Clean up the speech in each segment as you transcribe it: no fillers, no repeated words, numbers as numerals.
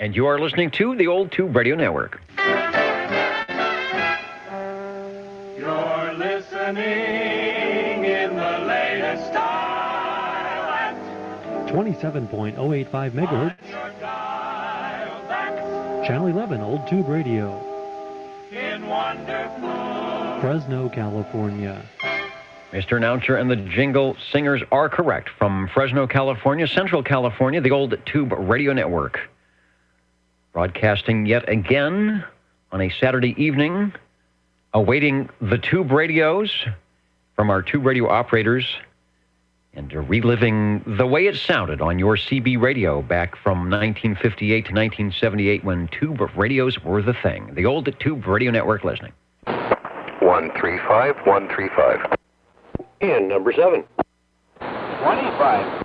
And you are listening to the Old Tube Radio Network. You're listening in the latest style at 27.085 megahertz. Channel 11, Old Tube Radio. In wonderful Fresno, California. Mr. Announcer and the jingle singers are correct. From Fresno, California, Central California, the Old Tube Radio Network. Broadcasting yet again on a Saturday evening, awaiting the tube radios from our tube radio operators and reliving the way it sounded on your CB radio back from 1958 to 1978 when tube radios were the thing. The Old Tube Radio Network listening. 135, 135. And number 7. 25.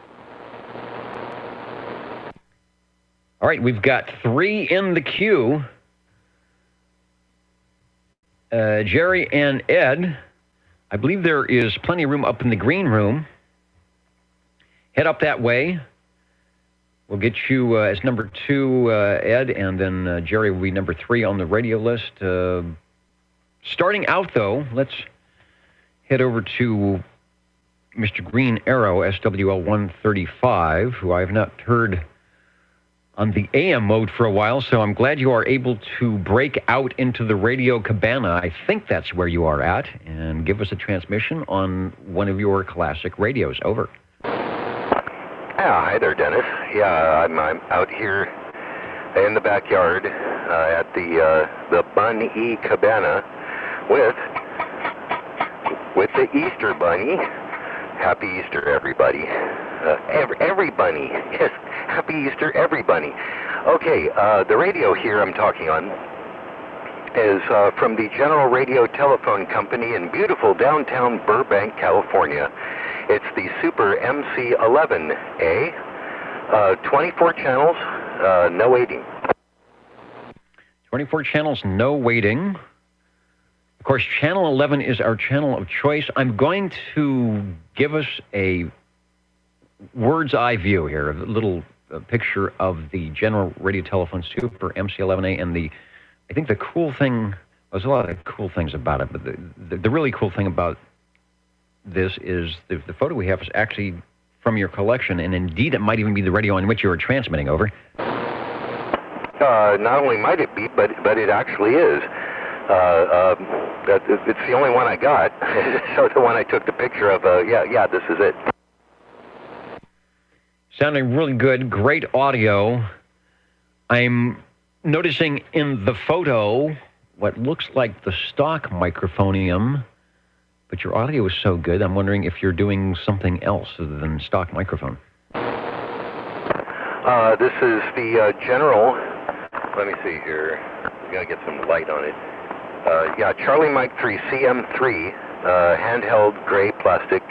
All right, we've got 3 in the queue. Jerry and Ed, I believe there is plenty of room up in the green room. Head up that way. We'll get you as number 2, Ed, and then Jerry will be number 3 on the radio list. Starting out, though, let's head over to Mr. Green Arrow, SWL 135, who I have not heard on the AM mode for a while, so I'm glad you are able to break out into the radio cabana. I think that's where you are at, and give us a transmission on one of your classic radios. Over. Yeah, hi there, Dennis. Yeah, I'm out here in the backyard at the Bun E Cabana with the Easter Bunny. Happy Easter, everybody. Every bunny. Yes, happy Easter, every bunny. Okay, the radio here I'm talking on is from the General Radio Telephone Company in beautiful downtown Burbank, California. It's the Super MC11A, 24 channels, no waiting. 24 channels, no waiting. Of course, Channel 11 is our channel of choice. I'm going to give us a bird's eye view here, a little picture of the General Radio Telephone Super MC11A, and I think the cool thing, there's a lot of cool things about it, but the really cool thing about this is the photo we have is actually from your collection, and indeed it might even be the radio on which you are transmitting. Over. Not only might it be, but it actually is. It's the only one I got. So the one I took the picture of, yeah, this is it. Sounding really good, great audio. I'm noticing in the photo what looks like the stock microphonium, but your audio is so good, I'm wondering if you're doing something else other than stock microphone. This is the General, let me see here, we gotta get some light on it. Yeah, Charlie Mike 3, CM3, handheld gray plastic,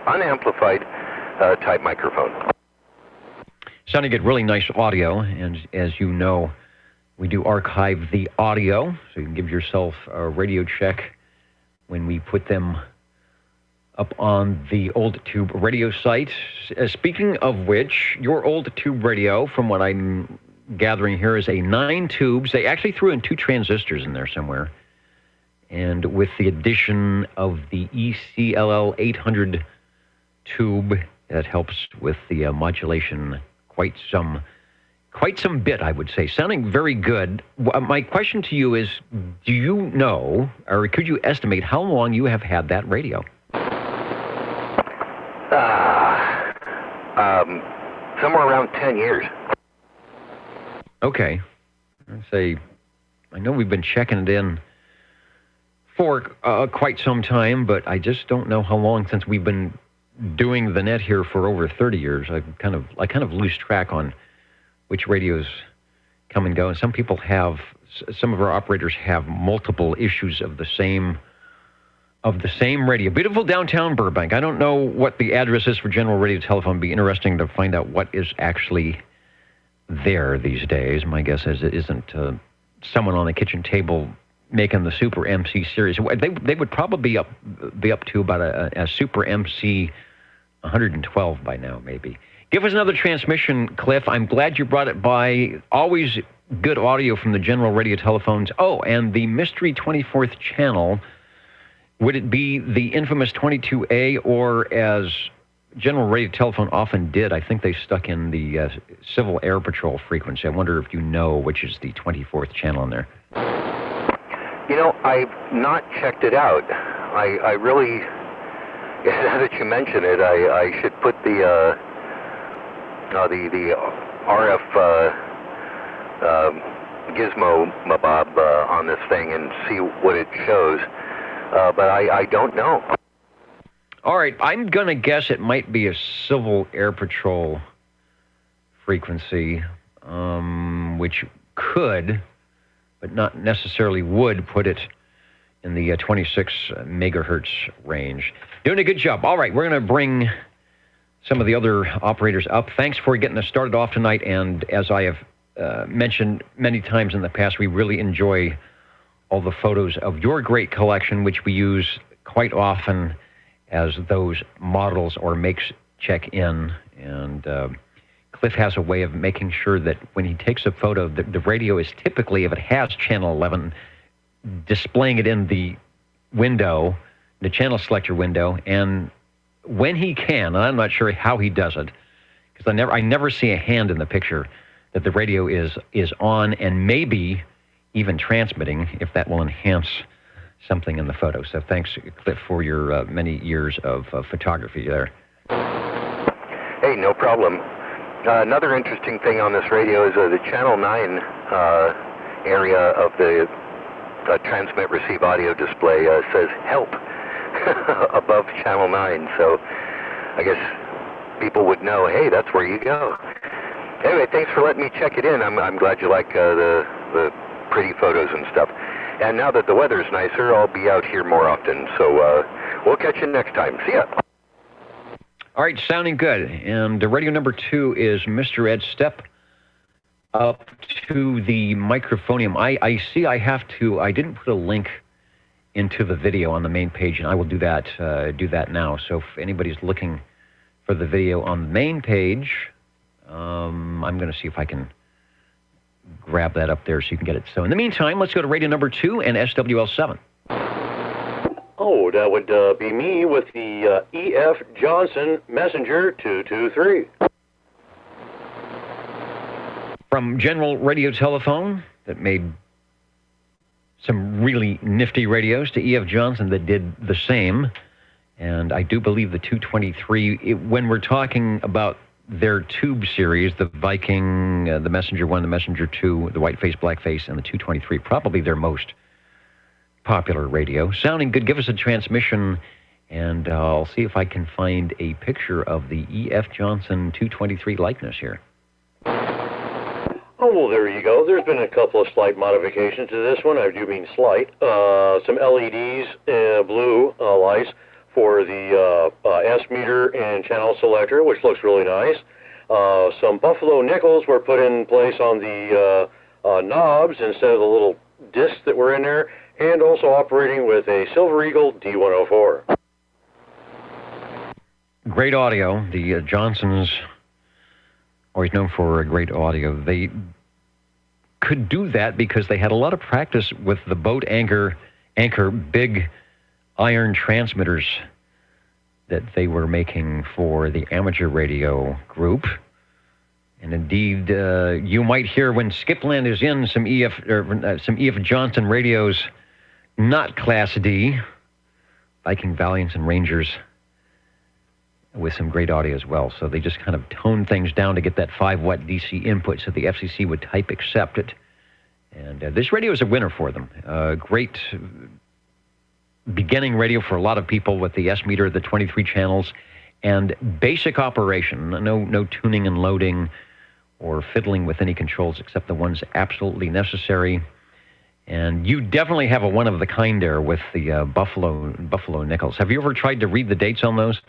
unamplified type microphone. Sounding good, really nice audio, and as you know, we do archive the audio, so you can give yourself a radio check when we put them up on the Old Tube Radio site. Speaking of which, your Old Tube Radio, from what I'm gathering here, is a 9 tubes. They actually threw in 2 transistors in there somewhere. And with the addition of the ECLL 800 tube, that helps with the modulation quite some bit, I would say. Sounding very good. My question to you is, do you know, or could you estimate how long you have had that radio? Somewhere around 10 years. Okay. I know we've been checking it in for quite some time, but I just don't know how long since we've been doing the net here for over 30 years. I kind of lose track on which radios come and go. And some of our operators have multiple issues of the same radio. Beautiful downtown Burbank. I don't know what the address is for General Radio Telephone. It'd be interesting to find out what is actually there these days. My guess is it isn't someone on the kitchen table making the Super MC series. They would probably be up to about a Super MC 112 by now, maybe. Give us another transmission, Cliff. I'm glad you brought it by. Always good audio from the general radio telephones. Oh, and the mystery 24th channel, would it be the infamous 22A, or as general radio telephone often did, I think they stuck in the Civil Air Patrol frequency. I wonder if you know which is the 24th channel in there. You know, I've not checked it out. I really, now that you mention it, I should put the RF gizmo mabob on this thing and see what it shows. But I don't know. All right, I'm going to guess it might be a Civil Air Patrol frequency, which could, but not necessarily would, put it in the 26 megahertz range. Doing a good job. All right, we're going to bring some of the other operators up. Thanks for getting us started off tonight, and as I have mentioned many times in the past, we really enjoy all the photos of your great collection, which we use quite often as those models or makes check in. And Cliff has a way of making sure that when he takes a photo, the radio is typically, if it has channel 11, displaying it in the window, the channel selector window. And when he can, and I'm not sure how he does it, because I never see a hand in the picture, that the radio is on and maybe even transmitting, if that will enhance something in the photo. So thanks, Cliff, for your many years of photography there. Hey, no problem. Another interesting thing on this radio is the Channel 9 area of the transmit receive audio display says help above Channel 9. So I guess people would know, hey, that's where you go. Anyway, thanks for letting me check it in. I'm glad you like the pretty photos and stuff. And now that the weather's nicer, I'll be out here more often. So we'll catch you next time. See ya. All right, sounding good. And radio number 2 is Mr. Ed. Step up to the microphonium. I see I didn't put a link into the video on the main page, and I will do that now. So if anybody's looking for the video on the main page, I'm going to see if I can grab that up there so you can get it. So in the meantime, let's go to radio number 2 and SWL7. Oh, that would be me with the E.F. Johnson Messenger 223. From General Radio Telephone, that made some really nifty radios, to E.F. Johnson that did the same. And I do believe the 223, when we're talking about their tube series, the Viking, the Messenger 1, the Messenger 2, the Whiteface, Blackface, and the 223, probably their most popular radio. Sounding good. Give us a transmission, and I'll see if I can find a picture of the E.F. Johnson 223 likeness here. Oh, well, there you go. There's been a couple of slight modifications to this one. I do mean slight. Some LEDs, blue lights, for the S meter and channel selector, which looks really nice. Some buffalo nickels were put in place on the knobs instead of the little discs that were in there, and also operating with a Silver Eagle D104. Great audio. The Johnsons, always known for great audio. They could do that because they had a lot of practice with the boat anchor big iron transmitters that they were making for the amateur radio group. And indeed, you might hear when Skipland is in some E.F. Johnson radios, not Class D, Viking, Valiants, and Rangers, with some great audio as well. So they just kind of toned things down to get that 5-watt DC input so the FCC would type accept it. And this radio is a winner for them. Great beginning radio for a lot of people with the S meter, the 23 channels, and basic operation. No tuning and loading or fiddling with any controls except the ones absolutely necessary. And you definitely have a one-of-the-kind there with the Buffalo Nickels. Have you ever tried to read the dates on those?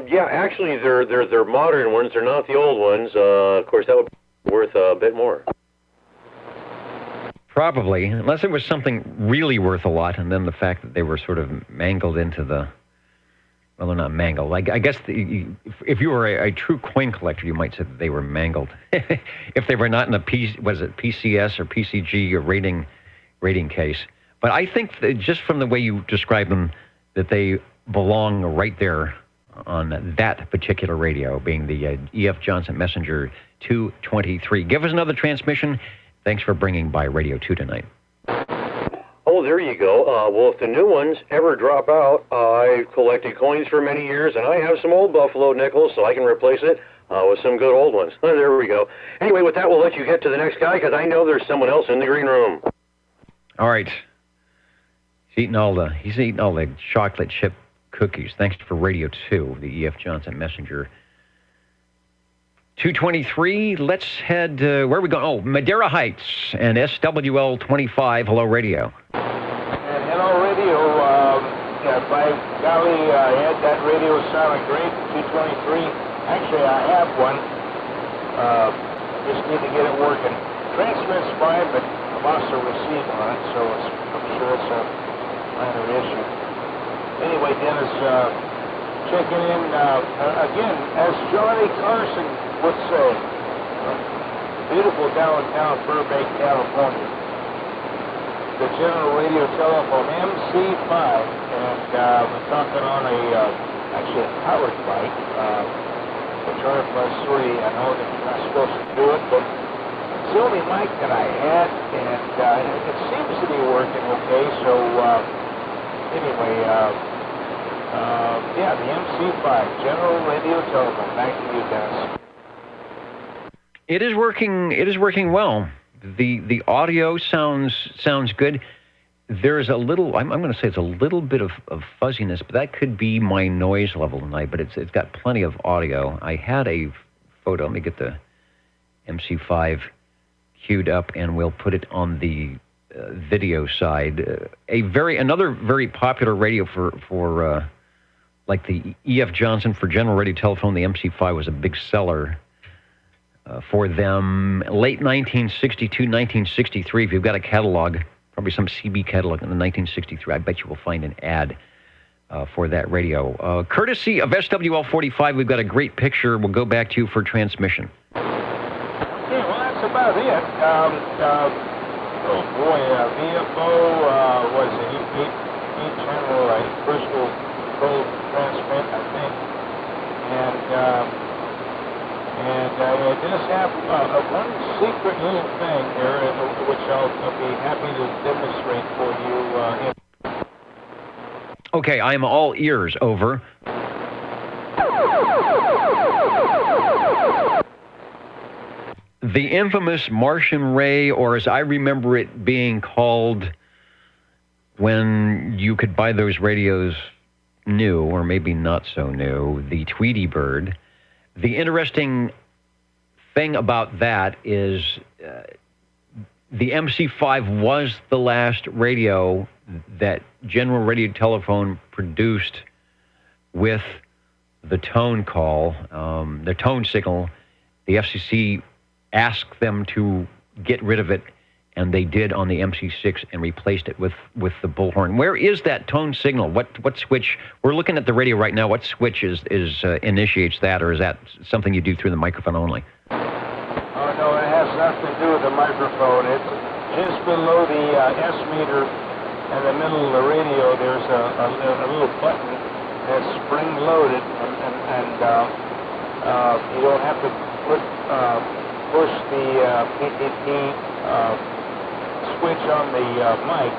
Yeah, actually, they're modern ones. They're not the old ones. Of course, that would be worth a bit more. Probably, unless it was something really worth a lot, and then the fact that they were sort of mangled into the Well, they're not mangled. I guess if you were a true coin collector, you might say that they were mangled. If they were not in a PCS or PCG or rating case. But I think that just from the way you describe them, that they belong right there on that particular radio, being the E.F. Johnson Messenger 223. Give us another transmission. Thanks for bringing by Radio 2 tonight. Oh, there you go. Well, if the new ones ever drop out, I've collected coins for many years, and I have some old Buffalo nickels, so I can replace it with some good old ones. There we go. Anyway, with that, we'll let you get to the next guy, because I know there's someone else in the green room. All right. He's eating all the chocolate chip cookies. Thanks for Radio 2, the E.F. Johnson Messenger 223. Let's head, where are we going? Oh, Madera Heights and SWL 25. Hello, Radio. And hello, Radio. By golly, that radio sounded great, 223. Actually, I have one. Just need to get it working. Transmit's fine, but I lost the receiver on it, so I'm sure it's a minor issue. Anyway, Dennis, checking in again, as Johnny Carson would say, beautiful downtown Burbank, California. The General Radio Telephone MC5, and we're talking on actually a powered bike, the Turner Plus 3. I know that you're not supposed to do it, but it's the only mic that I had, and it seems to be working okay. So anyway, yeah, the MC5 General Radio Telephone. Back to you, Dennis. It is working well. The audio sounds good. There is a little, I'm going to say it's a little bit of fuzziness, but that could be my noise level tonight, but it's got plenty of audio. I had a photo. Let me get the MC5 queued up, and we'll put it on the video side. Another very popular radio for like the E.F. Johnson for General Radio Telephone. The MC5 was a big seller for them. Late 1962, 1963. If you've got a catalog, probably some CB catalog in the 1963, I bet you will find an ad for that radio. Courtesy of SWL 45, we've got a great picture. We'll go back to you for transmission. Okay, well, that's about it. Oh boy, VFO was an 8-channel crystal control transmit, I think. And I just have one secret little thing here, which I'll be happy to demonstrate for you. Okay, I'm all ears. Over. The infamous Martian ray, or as I remember it being called when you could buy those radios new, or maybe not so new, the Tweety Bird. The interesting thing about that is the MC5 was the last radio that General Radio Telephone produced with the tone call, the tone signal. The FCC asked them to get rid of it, and they did on the MC6 and replaced it with the bullhorn. Where is that tone signal? What switch? We're looking at the radio right now. What switch initiates that, or is that something you do through the microphone only? Oh, no, it has nothing to do with the microphone. It's just below the S meter in the middle of the radio. There's a little button that's spring-loaded, and you don't have to push the PTT switch on the mic.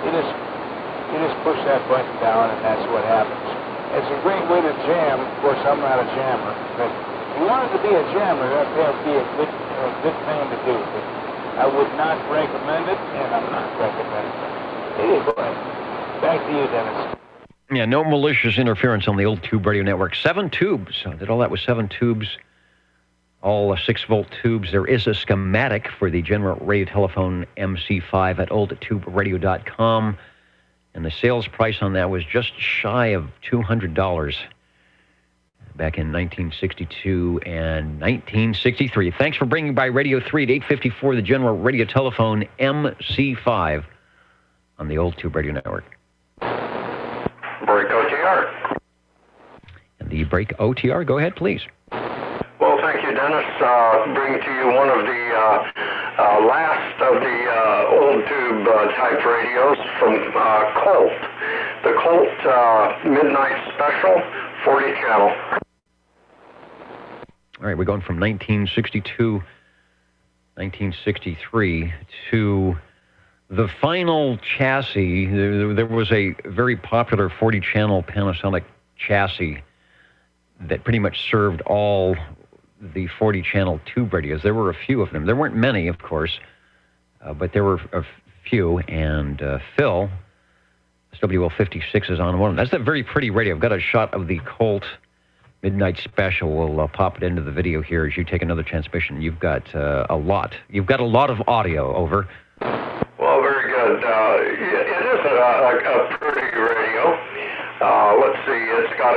You just push that button down, and that's what happens. It's a great way to jam. Of course, I'm not a jammer, but if you wanted to be a jammer, that would be a good thing to do. But I would not recommend it, and I'm not recommending it. Anyway, back to you, Dennis. Yeah, no malicious interference on the old Tube Radio Network. 7 tubes. I did all that with 7 tubes. All 6-volt tubes. There is a schematic for the General Radio Telephone MC5 at oldtuberadio.com, and the sales price on that was just shy of $200 back in 1962 and 1963. Thanks for bringing by Radio 3 at 854, the General Radio Telephone MC5 on the old Tube Radio Network. Burrico JR. break. OTR, go ahead, please. Well, thank you, Dennis. Bring to you one of the last of the old tube type radios from Colt. The Colt Midnight Special 40 channel. All right, we're going from 1962, 1963 to the final chassis. There was a very popular 40-channel Panasonic chassis that pretty much served all the 40-channel tube radios. There were a few of them. There weren't many, of course, but there were a few. And Phil, WL56 is on one of them. That's a very pretty radio. I've got a shot of the Colt Midnight Special. We'll pop it into the video here as you take another transmission. You've got a lot. You've got a lot of audio. Over. Well, very good. It is a pretty radio. Let's see. It's got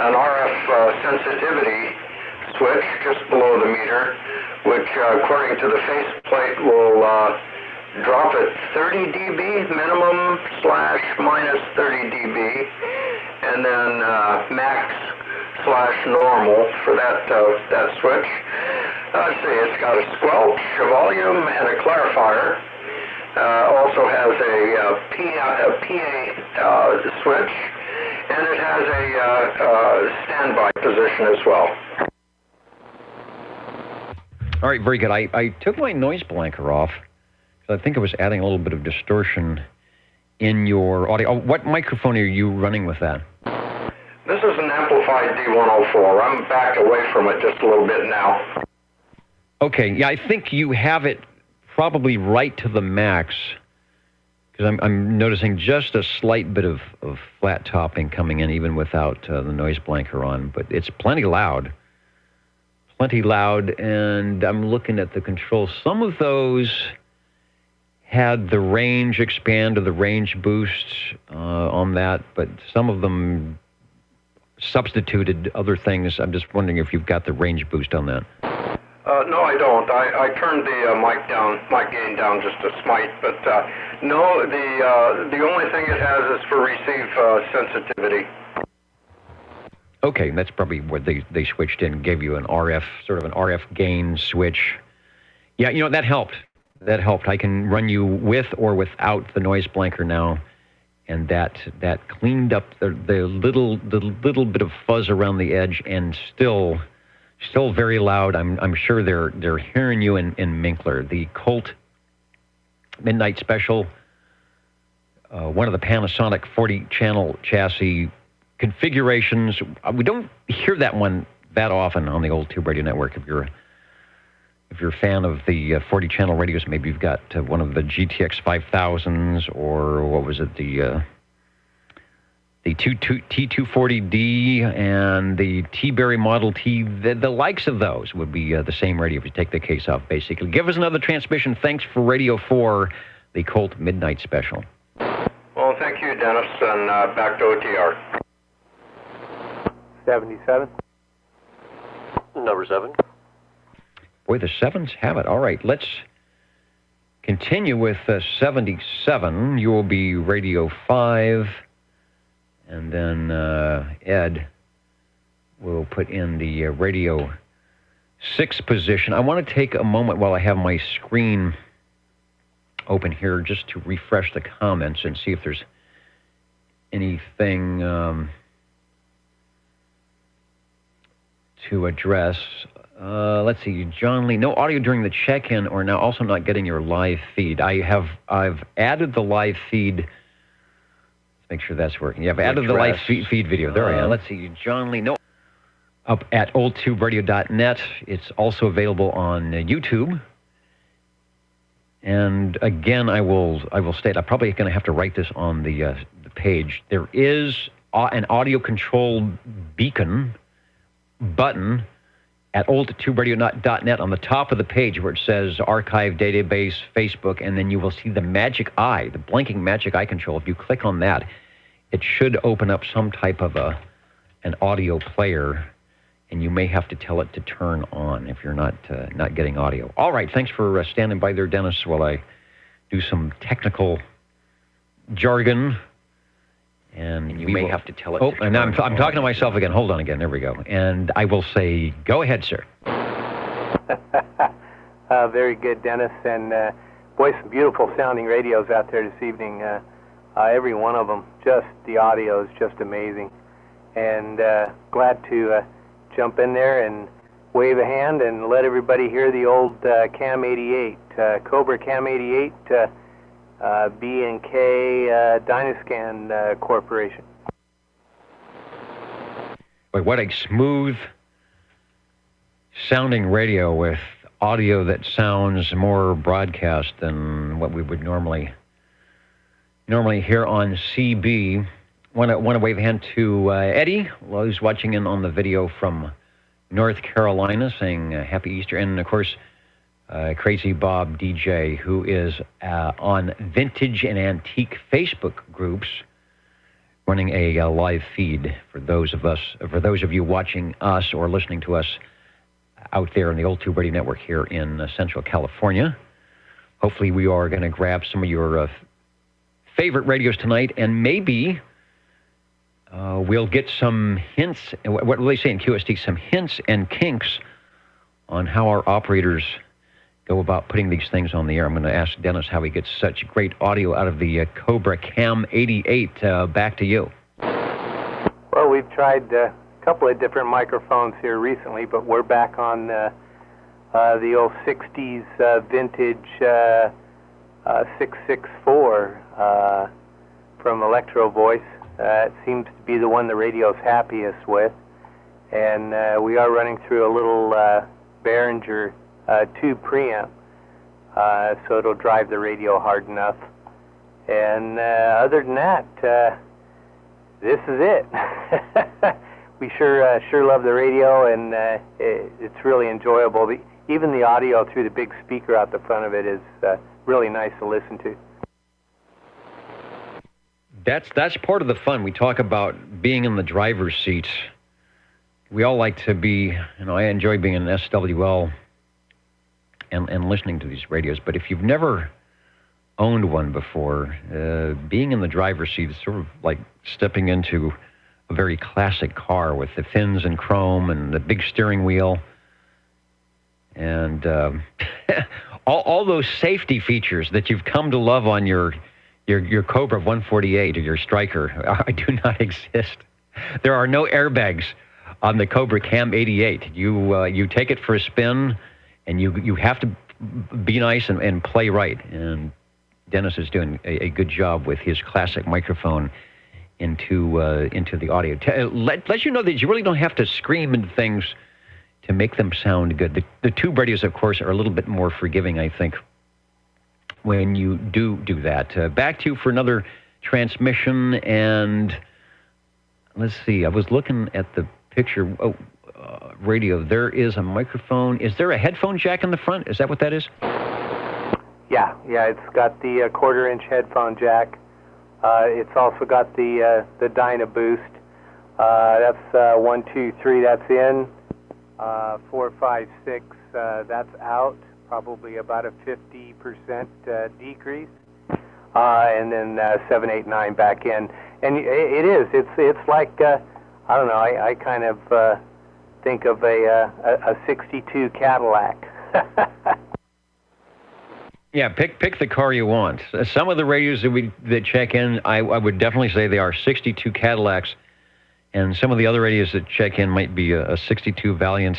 an RF sensitivity switch just below the meter, which, according to the faceplate, will drop at 30 dB minimum / minus 30 dB, and then max / normal for that switch. Let's see, it's got a squelch, a volume, and a clarifier. Also has a PA switch, and it has a standby position as well. All right, very good. I took my noise blanker off because I think it was adding a little bit of distortion in your audio. What microphone are you running with that? This is an amplified D104. I'm backed away from it just a little bit now. Okay, yeah, I think you have it probably right to the max because I'm noticing just a slight bit of flat topping coming in even without the noise blanker on, but it's plenty loud. Plenty loud, and I'm looking at the controls. Some of those had the range expand or the range boost on that, but some of them substituted other things. I'm just wondering if you've got the range boost on that. No, I don't. I turned the mic gain down just a smite, but no, the only thing it has is for receive sensitivity. Okay, that's probably where they switched in, gave you an RF, sort of an RF gain switch. Yeah, you know, that helped. That helped. I can run you with or without the noise blanker now, and that cleaned up the little bit of fuzz around the edge, and still very loud. I'm sure they're hearing you in Minkler. The Colt Midnight Special, one of the Panasonic 40-channel chassis configurations. We don't hear that one that often on the old Tube Radio Network. If you're a fan of the 40-channel radios, maybe you've got one of the GTX 5000s, or what was it, the T240D and the T-Berry Model T. The likes of those would be the same radio if you take the case off, basically. Give us another transmission. Thanks for Radio 4, the Colt Midnight Special. Well, thank you, Dennis, and back to OTR. 77. Number 7. Boy, the 7s have it. All right, let's continue with 77. You will be Radio 5, and then Ed will put in the Radio 6 position. I want to take a moment while I have my screen open here just to refresh the comments and see if there's anything to address. Let's see, John Lee. No audio during the check-in, or now also not getting your live feed. I've added the live feed. Let's make sure that's working. Yeah, I've added the live feed video. There I am. Let's see, John Lee. No, up at oldtuberadio.net. It's also available on YouTube. And again, I will state, I'm probably going to have to write this on the page. There is an audio control beacon button at oldtuberadio.net on the top of the page where it says Archive Database, Facebook, and then you will see the magic eye, the blinking magic eye control. If you click on that, it should open up some type of an audio player, and you may have to tell it to turn on if you're not getting audio. All right, thanks for standing by there, Dennis, while I do some technical jargon And You we may will have to tell it. Oh, to and I'm turn talking to on. myself again. Hold on again. There we go. And I will say, go ahead, sir. Very good, Dennis. And boy, some beautiful sounding radios out there this evening. Every one of them, just the audio is just amazing. And glad to jump in there and wave a hand and let everybody hear the old Cam 88, Cobra Cam 88, B&K Dynascan Corporation. Boy, what a smooth sounding radio with audio that sounds more broadcast than what we would normally hear on CB. Want to wave a hand to Eddie, who's watching in on the video from North Carolina, saying Happy Easter. And, of course, Crazy Bob DJ, who is on Vintage and Antique Facebook groups, running a live feed for those of you watching us or listening to us out there in the Old Tube Radio Network here in Central California. Hopefully we are going to grab some of your favorite radios tonight, and maybe we'll get some hints. What do they say in QST? Some hints and kinks on how our operators go about putting these things on the air. I'm going to ask Dennis how he gets such great audio out of the Cobra Cam 88. Back to you. Well, we've tried a couple of different microphones here recently, but we're back on the old 60s vintage 664 from Electro Voice. It seems to be the one the radio's happiest with. And we are running through a little Behringer tube preamp, so it'll drive the radio hard enough. And other than that, this is it. We sure love the radio, and it's really enjoyable. Even the audio through the big speaker out the front of it is really nice to listen to. That's part of the fun. We talk about being in the driver's seat. We all like to be, I enjoy being in SWL and listening to these radios. But if you've never owned one before, being in the driver's seat is sort of like stepping into a very classic car with the fins and chrome and the big steering wheel. And all those safety features that you've come to love on your Cobra 148 or your Striker do not exist. There are no airbags on the Cobra Cam 88. You take it for a spin, and you have to be nice and play right. And Dennis is doing a good job with his classic microphone into the audio. Let you know that you really don't have to scream into things to make them sound good. The tube radios, of course, are a little bit more forgiving, I think, when you do that. Back to you for another transmission, and let's see. I was looking at the picture. Radio. There is a microphone. Is there a headphone jack in the front? Is that what that is? Yeah. It's got the quarter-inch headphone jack. It's also got the Dynaboost. That's 1, 2, 3. That's in. 4, 5, 6. That's out. Probably about a 50% decrease. And then 7, 8, 9 back in. And it is. It's like I don't know. I kind of think of a 62 Cadillac. Yeah, pick the car you want. Some of the radios that check in, I would definitely say they are 62 Cadillacs, and some of the other radios that check in might be a 62 Valiant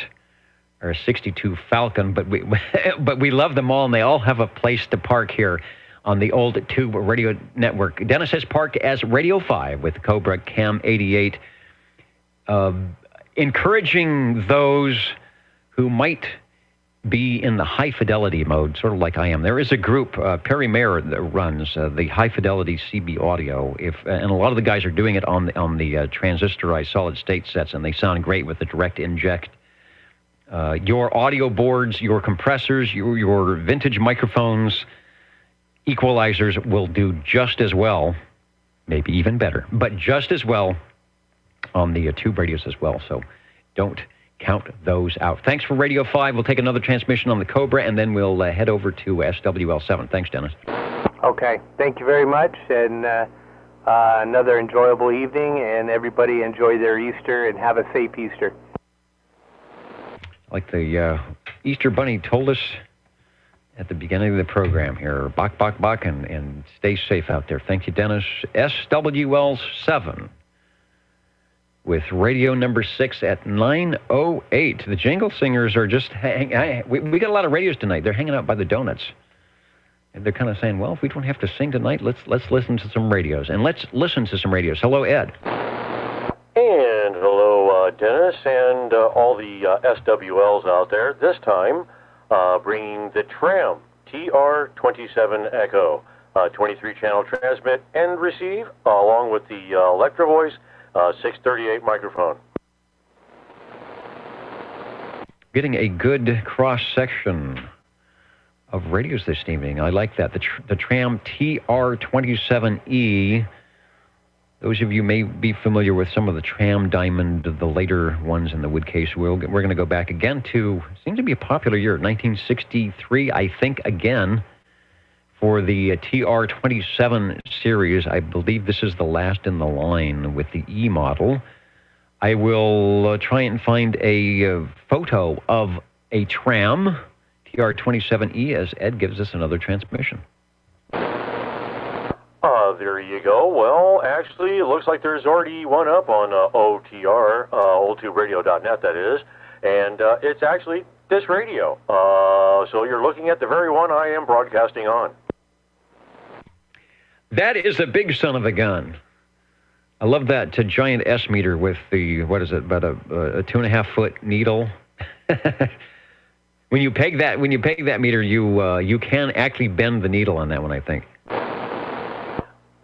or a 62 Falcon, but we love them all, and they all have a place to park here on the Old Tube Radio Network. Dennis has parked as Radio 5 with Cobra Cam 88, encouraging those who might be in the high fidelity mode, sort of like I am. There is a group, Perry Mayer, that runs the high fidelity CB audio. And a lot of the guys are doing it on the transistorized solid state sets, and they sound great with the direct inject. Your audio boards, your compressors, your vintage microphones, equalizers will do just as well, maybe even better, but just as well on the tube radios as well. So don't count those out. Thanks for Radio 5. We'll take another transmission on the Cobra, and then we'll head over to SWL 7. Thanks, Dennis. Okay. Thank you very much, and another enjoyable evening, and everybody enjoy their Easter and have a safe Easter. Like the Easter Bunny told us at the beginning of the program here, bok, bok, bok, and stay safe out there. Thank you, Dennis. SWL7 with radio number 6 at 9:08. The Jingle Singers are just we got a lot of radios tonight. They're hanging out by the donuts. And they're kind of saying, well, if we don't have to sing tonight, let's listen to some radios. And let's listen to some radios. Hello, Ed. And hello, Dennis, and all the SWLs out there. This time, bringing the Tram TR27 Echo, 23-channel transmit and receive, along with the Electro Voice 638 microphone. Getting a good cross-section of radios this evening. I like that. The Tram TR27E. Those of you may be familiar with some of the Tram Diamond, the later ones in the wood case. We're going to go back again to, seems to be a popular year, 1963, I think, again, for the TR27 series. I believe this is the last in the line with the E model. I will try and find a photo of a Tram TR27E as Ed gives us another transmission. There you go. Well, actually, it looks like there's already one up on OTR, oldtuberadio.net, that is, and it's actually this radio. So you're looking at the very one I am broadcasting on. That is a big son of a gun. I love that giant S meter with the, what is it, about a 2.5-foot needle. When you peg that meter, you can actually bend the needle on that one, I think.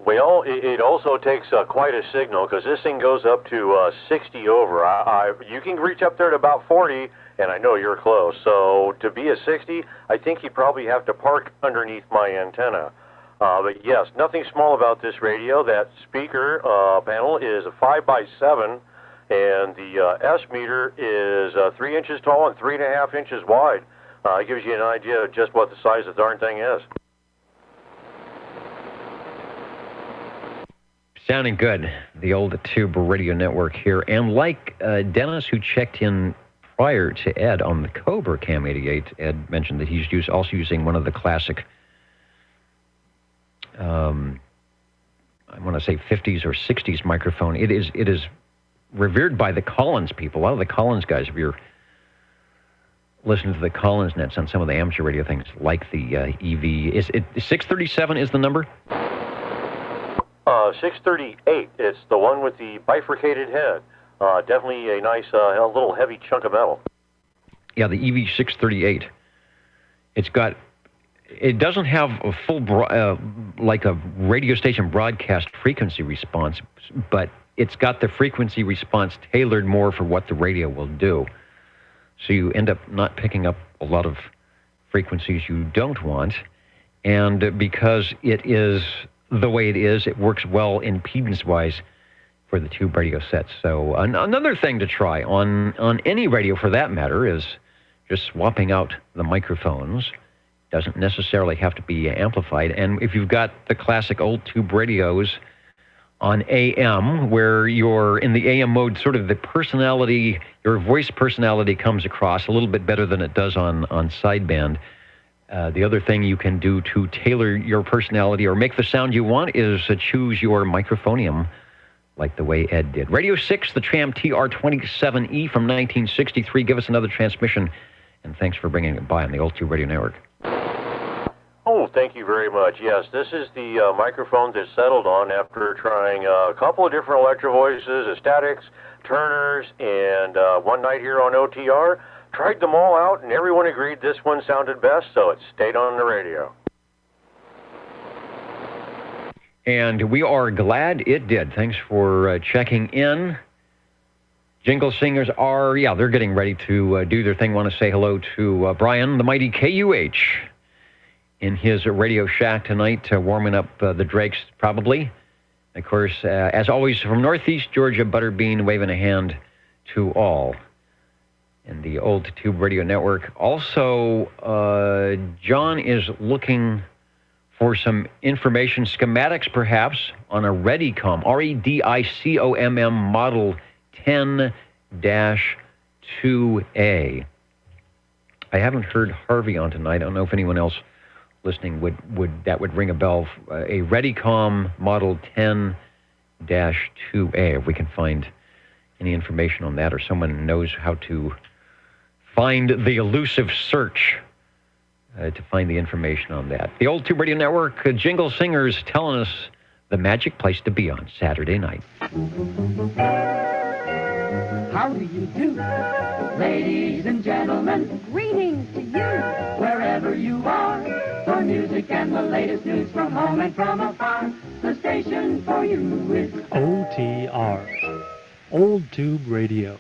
Well, it also takes quite a signal, because this thing goes up to 60 over. You can reach up there to about 40, and I know you're close. So to be a 60, I think you probably have to park underneath my antenna. But yes, nothing small about this radio. That speaker panel is a 5x7, and the S meter is 3 inches tall and 3.5 inches wide. It gives you an idea of just what the size of the darn thing is. Sounding good, the old Tube Radio Network here. And like Dennis, who checked in prior to Ed on the Cobra Cam 88, Ed mentioned that he's also using one of the classic, I want to say 50s or 60s microphone. It is revered by the Collins people. A lot of the Collins guys, if you're listening to the Collins nets on some of the amateur radio things, like the EV. Is it 637 is the number? 638. It's the one with the bifurcated head. Definitely a nice, a little heavy chunk of metal. Yeah, the EV 638. It doesn't have a full, like a radio station broadcast frequency response, but it's got the frequency response tailored more for what the radio will do. So you end up not picking up a lot of frequencies you don't want. And because it is the way it is, it works well impedance-wise for the tube radio sets. So another thing to try on any radio for that matter is just swapping out the microphones. Doesn't necessarily have to be amplified. And if you've got the classic old tube radios on AM, where you're in the AM mode, sort of the personality, your voice personality comes across a little bit better than it does on sideband. The other thing you can do to tailor your personality or make the sound you want is choose your microphonium, like the way Ed did. Radio 6, the Tram TR27E from 1963. Give us another transmission, and thanks for bringing it by on the Old Tube Radio Network. Oh, thank you very much. Yes, this is the microphone that settled on after trying a couple of different Electro Voices, statics, Turners, and one night here on OTR. Tried them all out, and everyone agreed this one sounded best, so it stayed on the radio. And we are glad it did. Thanks for checking in. Jingle Singers are, they're getting ready to do their thing. Want to say hello to Brian, the mighty KUH, in his Radio Shack tonight, warming up the Drakes, probably. Of course, as always, from Northeast Georgia, Butterbean waving a hand to all. And the Old Tube Radio Network. Also, John is looking for some information, schematics perhaps, on a Redicom, REDICOMM Model 10-2A. I haven't heard Harvey on tonight. I don't know if anyone else listening would ring a bell. A Redicom Model 10-2A, if we can find any information on that, or someone knows how to find the elusive search to find the information on that. The Old Tube Radio Network, Jingle Singers telling us the magic place to be on Saturday night. How do you do? Ladies and gentlemen, greetings to you. Wherever you are, for music and the latest news from home and from afar, the station for you is OTR, Old Tube Radio.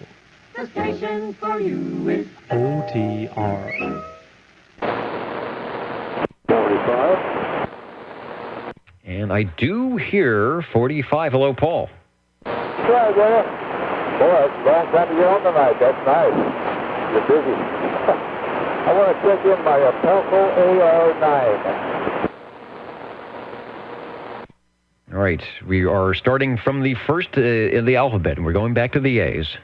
The station for you is OTR. 45. And I do hear 45. Hello, Paul. Try there. Boy, it's a long time to get on tonight. That's nice. You're busy. I want to check in my Apelco AR9. All right, we are starting from the first in the alphabet, and we're going back to the A's.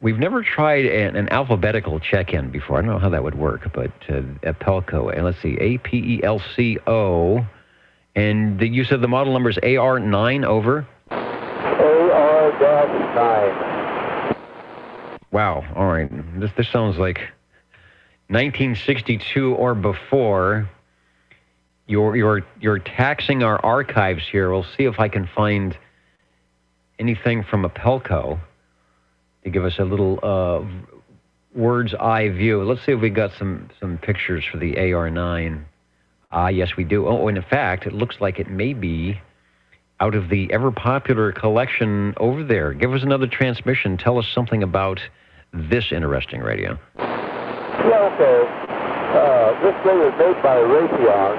We've never tried an alphabetical check-in before. I don't know how that would work, but Apelco, and let's see, APELCO, and you said the model number is AR9, over? AR-9. Wow, all right. This sounds like 1962 or before. You're taxing our archives here. We'll see if I can find anything from Apelco to give us a little bird's eye view. Let's see if we got some pictures for the AR9. Yes, we do. Oh, and in fact, it looks like it may be out of the ever-popular collection over there. Give us another transmission. Tell us something about this interesting radio. Yeah, okay. This radio is made by Raytheon.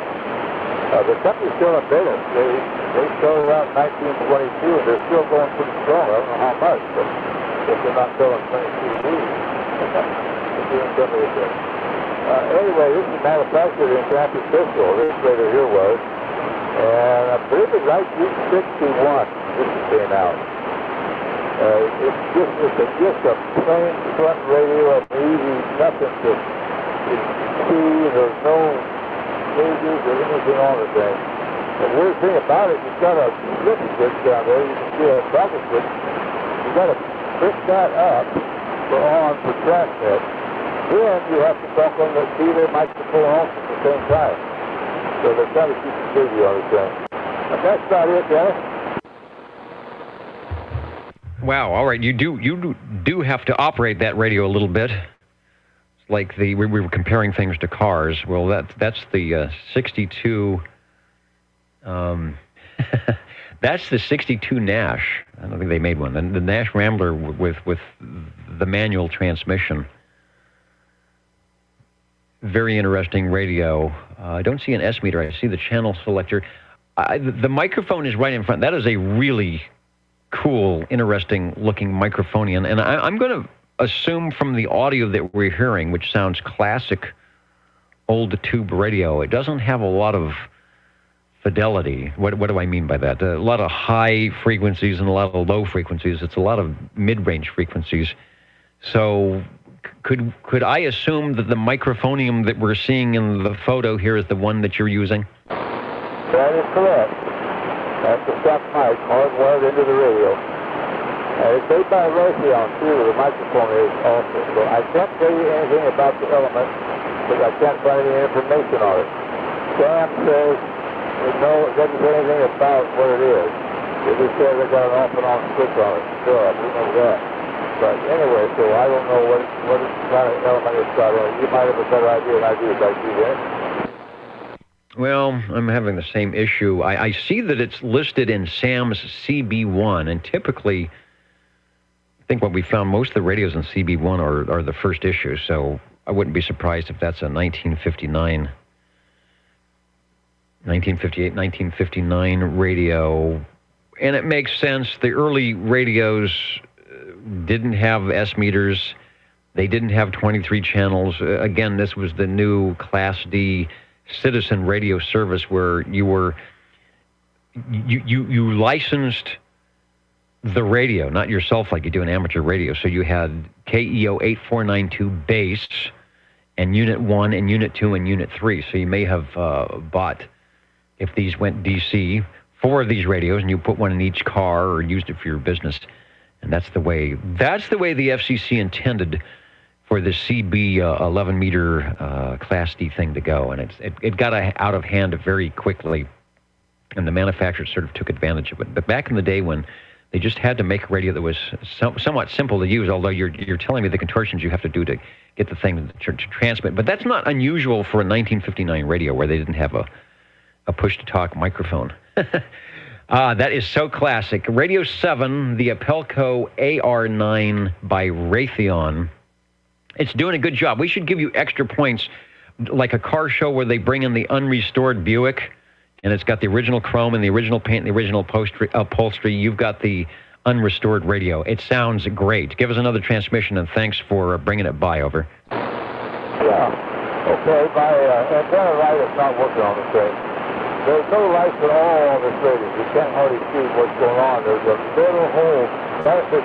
The company's still in business. They started out in 1922, and they're still going pretty strong. I don't know how much, but if they're not selling 22 Bs, they're doing pretty good. Anyway, this is manufactured in San Francisco. This radio here was. And I believe it's IQ61. This is being out. It's just a plain front radio, and easy, nothing to see. There's no gauges or anything on the thing. The weird thing about it, you've got a flip switch down there. You can see a toggle switch. You've got to pick that up for on for transmit. Then you have to talk on the theater microphone off at the same time. So they're trying to keep you busy on the thing. But that's about it, Dennis. Wow, all right. You do have to operate that radio a little bit. It's like we were comparing things to cars. Well, that's the 62. That's the 62 Nash. I don't think they made one. The Nash Rambler with the manual transmission. Very interesting radio. I don't see an S meter. I see the channel selector. The microphone is right in front. That is a really cool, interesting-looking microphone. And I'm going to assume from the audio that we're hearing, which sounds classic old tube radio, it doesn't have a lot of fidelity. What do I mean by that? A lot of high frequencies and a lot of low frequencies. It's a lot of mid-range frequencies. So could I assume that the microphonium that we're seeing in the photo here is the one that you're using? That is correct. That's the stock mic hardwired into the radio. It's made by Raytheon, too. The microphone is also. So I can't tell you anything about the element because I can't find any information on it. Sam says it doesn't say anything about what it is. It just says they got an off and on switch on it. Sure, we know that. But anyway, so I don't know what kind of element it's got on it. You might have a better idea than I do about you there. Well, I'm having the same issue. I see that it's listed in Sam's CB1, and typically, I think what we found, most of the radios in CB1 are the first issue, so I wouldn't be surprised if that's a 1958, 1959 radio. And it makes sense. The early radios didn't have S meters. They didn't have 23 channels. Again, this was the new Class D citizen radio service where you licensed the radio, not yourself like you do in amateur radio. So you had KEO 8492 base and Unit 1 and Unit 2 and Unit 3. So you may have bought, if these went DC, 4 of these radios, and you put one in each car or used it for your business. And that's the way the FCC intended for the CB 11-meter Class D thing to go. And it got out of hand very quickly, and the manufacturers sort of took advantage of it. But back in the day when they just had to make a radio that was somewhat simple to use, although you're telling me the contortions you have to do to get the thing to transmit. But that's not unusual for a 1959 radio where they didn't have a push-to-talk microphone. That is so classic. Radio 7, the Apelco AR9 by Raytheon. It's doing a good job. We should give you extra points, like a car show where they bring in the unrestored Buick, and it's got the original chrome and the original paint and the original upholstery. You've got the unrestored radio. It sounds great. Give us another transmission, and thanks for bringing it by. Over. Yeah. Okay, my antenna light is not working on the thing. There's no lights at all on this radio. You can't hardly see what's going on. There's a little hole. Its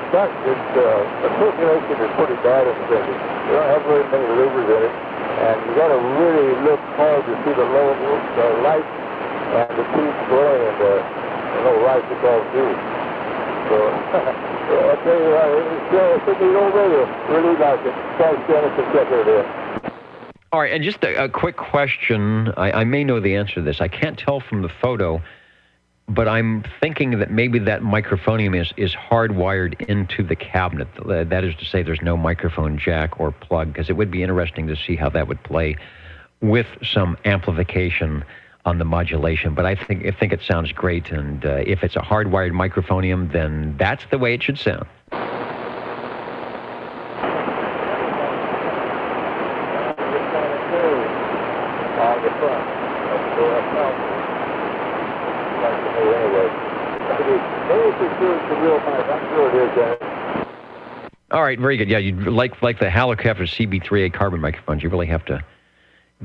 articulation is pretty bad in the radio. You don't have very many louvers in it, and you got to really look hard to see the light and the tubes glowing and the light that's all through. So, I tell you what, it's a neat old radio. Really like it. Thanks, Dennis, and check it in. All right, and just a quick question. I may know the answer to this. I can't tell from the photo, but I'm thinking that maybe that microphonium is hardwired into the cabinet. That is to say, there's no microphone jack or plug, because it would be interesting to see how that would play with some amplification on the modulation. But I think it sounds great, and if it's a hardwired microphonium, then that's the way it should sound. All right, very good. Yeah, you like the Halocraft or CB3A carbon microphones. You really have to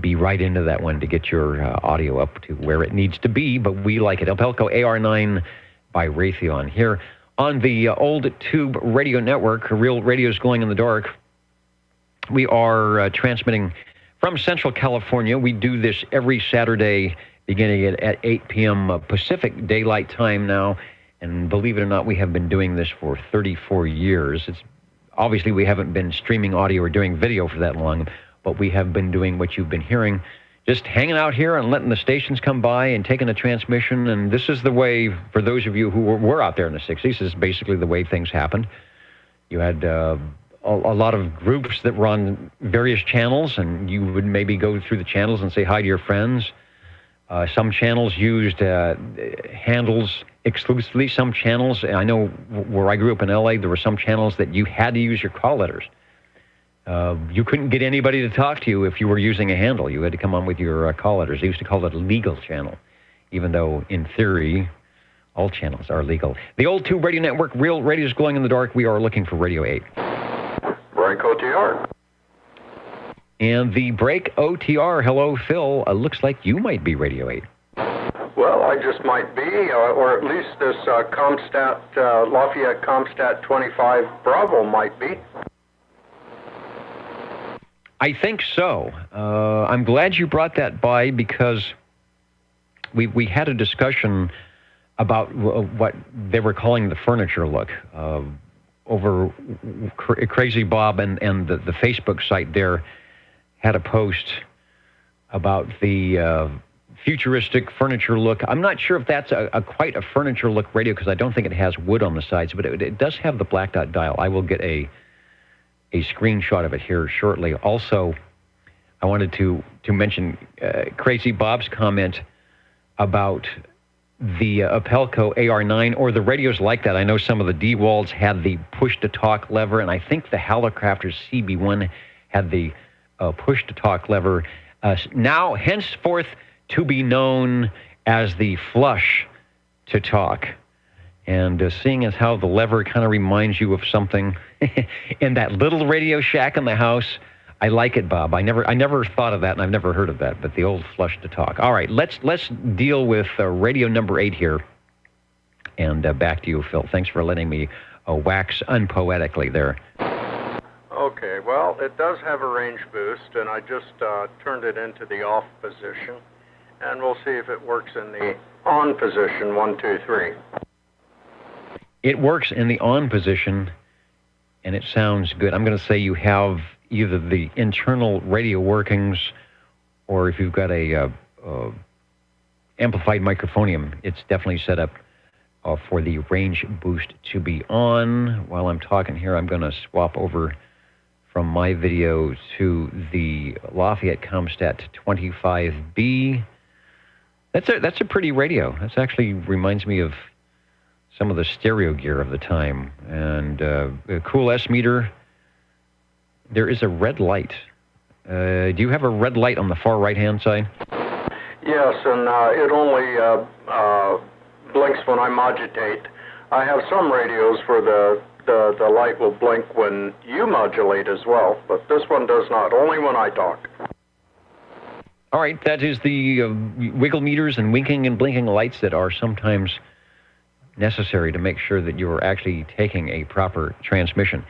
be right into that one to get your audio up to where it needs to be, but we like it. Apelco AR9 by Raytheon here on the Old Tube Radio Network, Real Radio's Glowing in the Dark. We are transmitting from Central California. We do this every Saturday beginning at 8 p.m. Pacific Daylight Time now, and believe it or not, we have been doing this for 34 years. Obviously, we haven't been streaming audio or doing video for that long, but we have been doing what you've been hearing, just hanging out here and letting the stations come by and taking a transmission. And this is the way, for those of you who were out there in the 60s, this is basically the way things happened. You had a lot of groups that were on various channels, and you would maybe go through the channels and say hi to your friends. Some channels used handles exclusively. Some channels, I know where I grew up in LA, there were some channels that you had to use your call letters. You couldn't get anybody to talk to you if you were using a handle. You had to come on with your call letters. They used to call it a legal channel, even though in theory, all channels are legal. The Old Tube Radio Network, Real Radio's Glowing in the Dark. We are looking for Radio 8. Break OTR. And the Break OTR, hello, Phil. Looks like you might be Radio 8. Well, I just might be, or at least this Lafayette Comstat 25 Bravo might be. I think so. I'm glad you brought that by, because we had a discussion about what they were calling the furniture look over Crazy Bob, and the Facebook site there had a post about the futuristic furniture look. I'm not sure if that's quite a furniture look radio, because I don't think it has wood on the sides, but it does have the black dot dial. I will get a screenshot of it here shortly. Also, I wanted to mention Crazy Bob's comment about the Apelco AR9, or the radios like that. I know some of the DeWalds had the push-to-talk lever, and I think the Halocraft or CB1 had the push-to-talk lever. Now, henceforth, to be known as the flush-to-talk. And seeing as how the lever kind of reminds you of something in that little Radio Shack in the house, I like it, Bob. I never thought of that, and I've never heard of that. But the old flush to talk. All right, let's deal with radio number 8 here, and back to you, Phil. Thanks for letting me wax unpoetically there. Okay, well, it does have a range boost, and I just turned it into the off position, and we'll see if it works in the on position. 1, 2, 3. It works in the on position, and it sounds good. I'm going to say you have either the internal radio workings, or if you've got a amplified microphonium, it's definitely set up for the range boost to be on. While I'm talking here, I'm going to swap over from my video to the Lafayette Comstat 25B. That's a pretty radio. That actually reminds me of some of the stereo gear of the time. And a cool S meter. There is a red light. Do you have a red light on the far right-hand side? Yes, and it only blinks when I modulate. I have some radios where the light will blink when you modulate as well, but this one does not, only when I talk. All right, that is the wiggle meters and winking and blinking lights that are sometimes necessary to make sure that you're actually taking a proper transmission.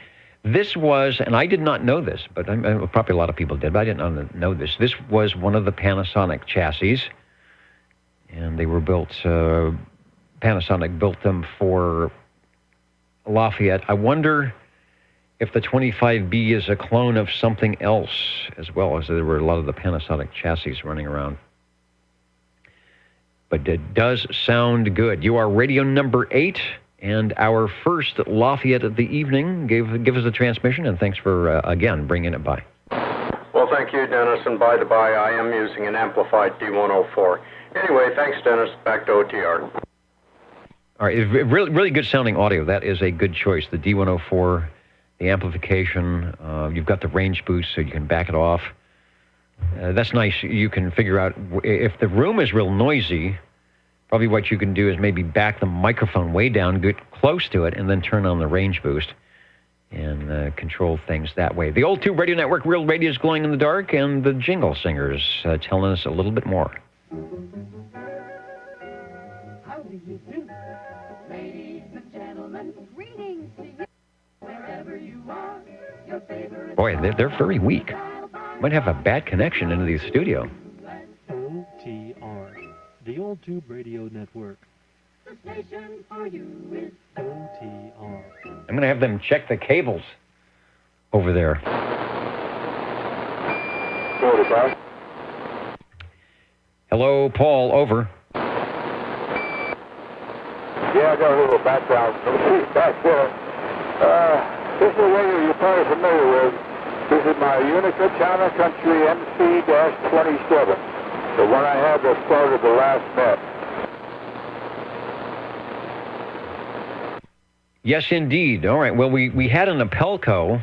This was, and I did not know this, but probably a lot of people did, but I didn't know this. This was one of the Panasonic chassis, and they were built, Panasonic built them for Lafayette. I wonder if the 25B is a clone of something else, as well as there were a lot of the Panasonic chassis running around. But it does sound good. You are radio number 8, and our first Lafayette of the evening. Give us a transmission, and thanks for, again, bringing it by. Well, thank you, Dennis, and by the by, I am using an amplified D104. Anyway, thanks, Dennis. Back to OTR. All right, really, really good sounding audio. That is a good choice. The D104, the amplification, you've got the range boost so you can back it off. That's nice. You can figure out if the room is real noisy, probably what you can do is maybe back the microphone way down, get close to it, and then turn on the range boost and control things that way. The Old Tube Radio Network, Real Radio is Glowing in the Dark, and the Jingle Singers telling us a little bit more. How do you do? Ladies and gentlemen, greetings to you. Wherever you are, your favorite... Boy, they're very weak. Might have a bad connection into the studio. OTR, the Old Tube Radio Network. The station for you is OTR. I'm going to have them check the cables over there. 45. Hello, Paul, over. Yeah, I got a little background back there. This is a radio you're probably familiar with. This is my Unica Town & Country MC-27, the one I had that started the last net. Yes, indeed. All right. Well, we had an Apelco.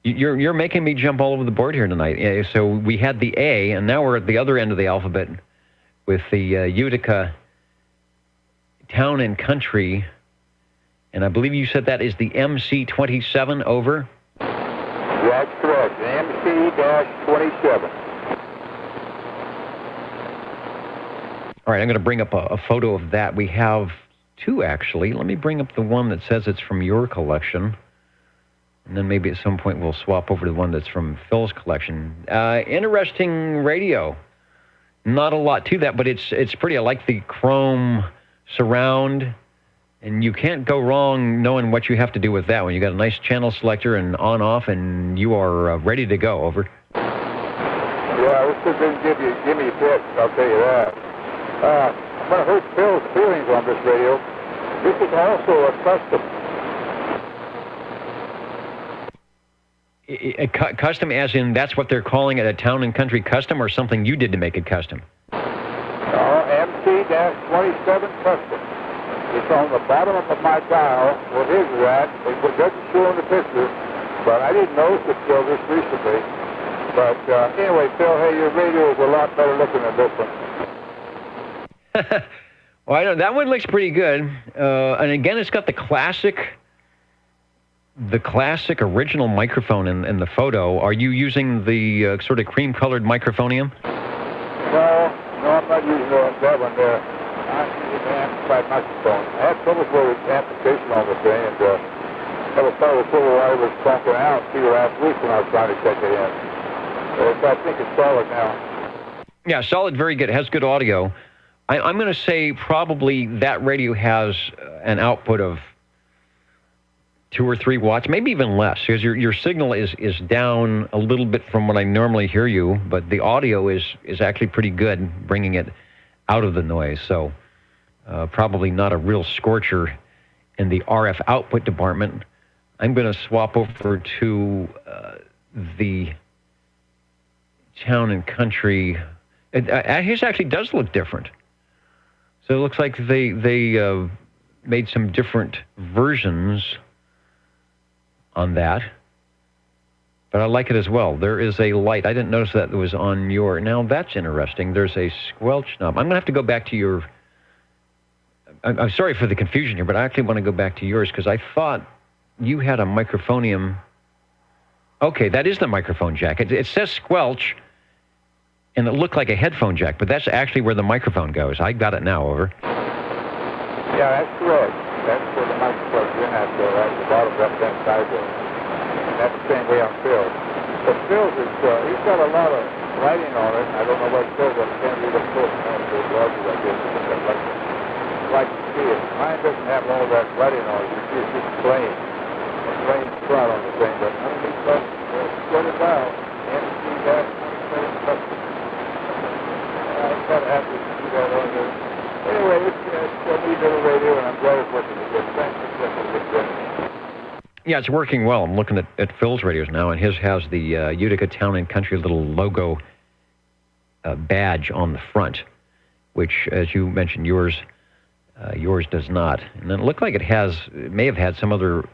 You're making me jump all over the board here tonight. So we had the A, and now we're at the other end of the alphabet with the Utica Town & Country. And I believe you said that is the MC-27, over? That's correct, MC-27. All right, I'm going to bring up a photo of that. We have two, actually. Let me bring up the one that says it's from your collection. And then maybe at some point we'll swap over to the one that's from Phil's collection. Interesting radio. Not a lot to that, but it's pretty. I like the chrome surround. And you can't go wrong knowing what you have to do with that one. You got a nice channel selector and on-off, and you are ready to go. Over. Yeah, this didn't give me fits, I'll tell you that. I'm going to hurt Phil's feelings on this radio. This is also a custom. Custom as in that's what they're calling it, a Town & Country custom, or something you did to make it custom? MC-27 custom. It's on the bottom of my dial where his is at. It doesn't show in the picture, but I didn't notice it till just recently. But anyway, Phil, hey, your radio is a lot better looking than this one. Well, that one looks pretty good. And again, it's got the classic the classic original microphone in the photo, are you using the sort of cream-colored microphonium? No, I'm not using that one there. I'm using the amplified microphone. I had trouble with the application on the thing, and that was part of the trouble I was talking out to you last week when I was trying to check it in. So I think it's solid now. Yeah, solid, very good. It has good audio. I'm going to say probably that radio has an output of 2 or 3 watts, maybe even less, because your signal is down a little bit from what I normally hear you, but the audio is actually pretty good, bringing it out of the noise. So probably not a real scorcher in the RF output department. I'm going to swap over to the Town and Country. His actually does look different. So it looks like they made some different versions on that. But I like it as well. There is a light. I didn't notice that it was on your... Now, that's interesting. There's a squelch knob. I'm going to have to go back to your... I'm sorry for the confusion here, but I actually want to go back to yours because I thought you had a microphonium. Okay, that is the microphone jack. It says squelch, and it looked like a headphone jack, but that's actually where the microphone goes. I got it now, over. Yeah, that's correct. That's where the microphone's in at the bottom left-hand side there. And that's the same way on Phil's. But Phil's is, he's got a lot of lighting on it. I don't know what Phil's, I can't read it close enough to larger like this. I'd like to see it. Mine doesn't have all that lighting on it. You see it's just plain. A plain spot on the thing, but underneath that, spread it out. And see that, I'm kind of happy to see that on there. Anyway, it's a neat little radio, and I'm glad it's working again. Thanks for checking it again. Yeah, it's working well. I'm looking at Phil's radios now, and his has the Utica Town and Country little logo badge on the front, which, as you mentioned, yours does not. And then it looked like it may have had some other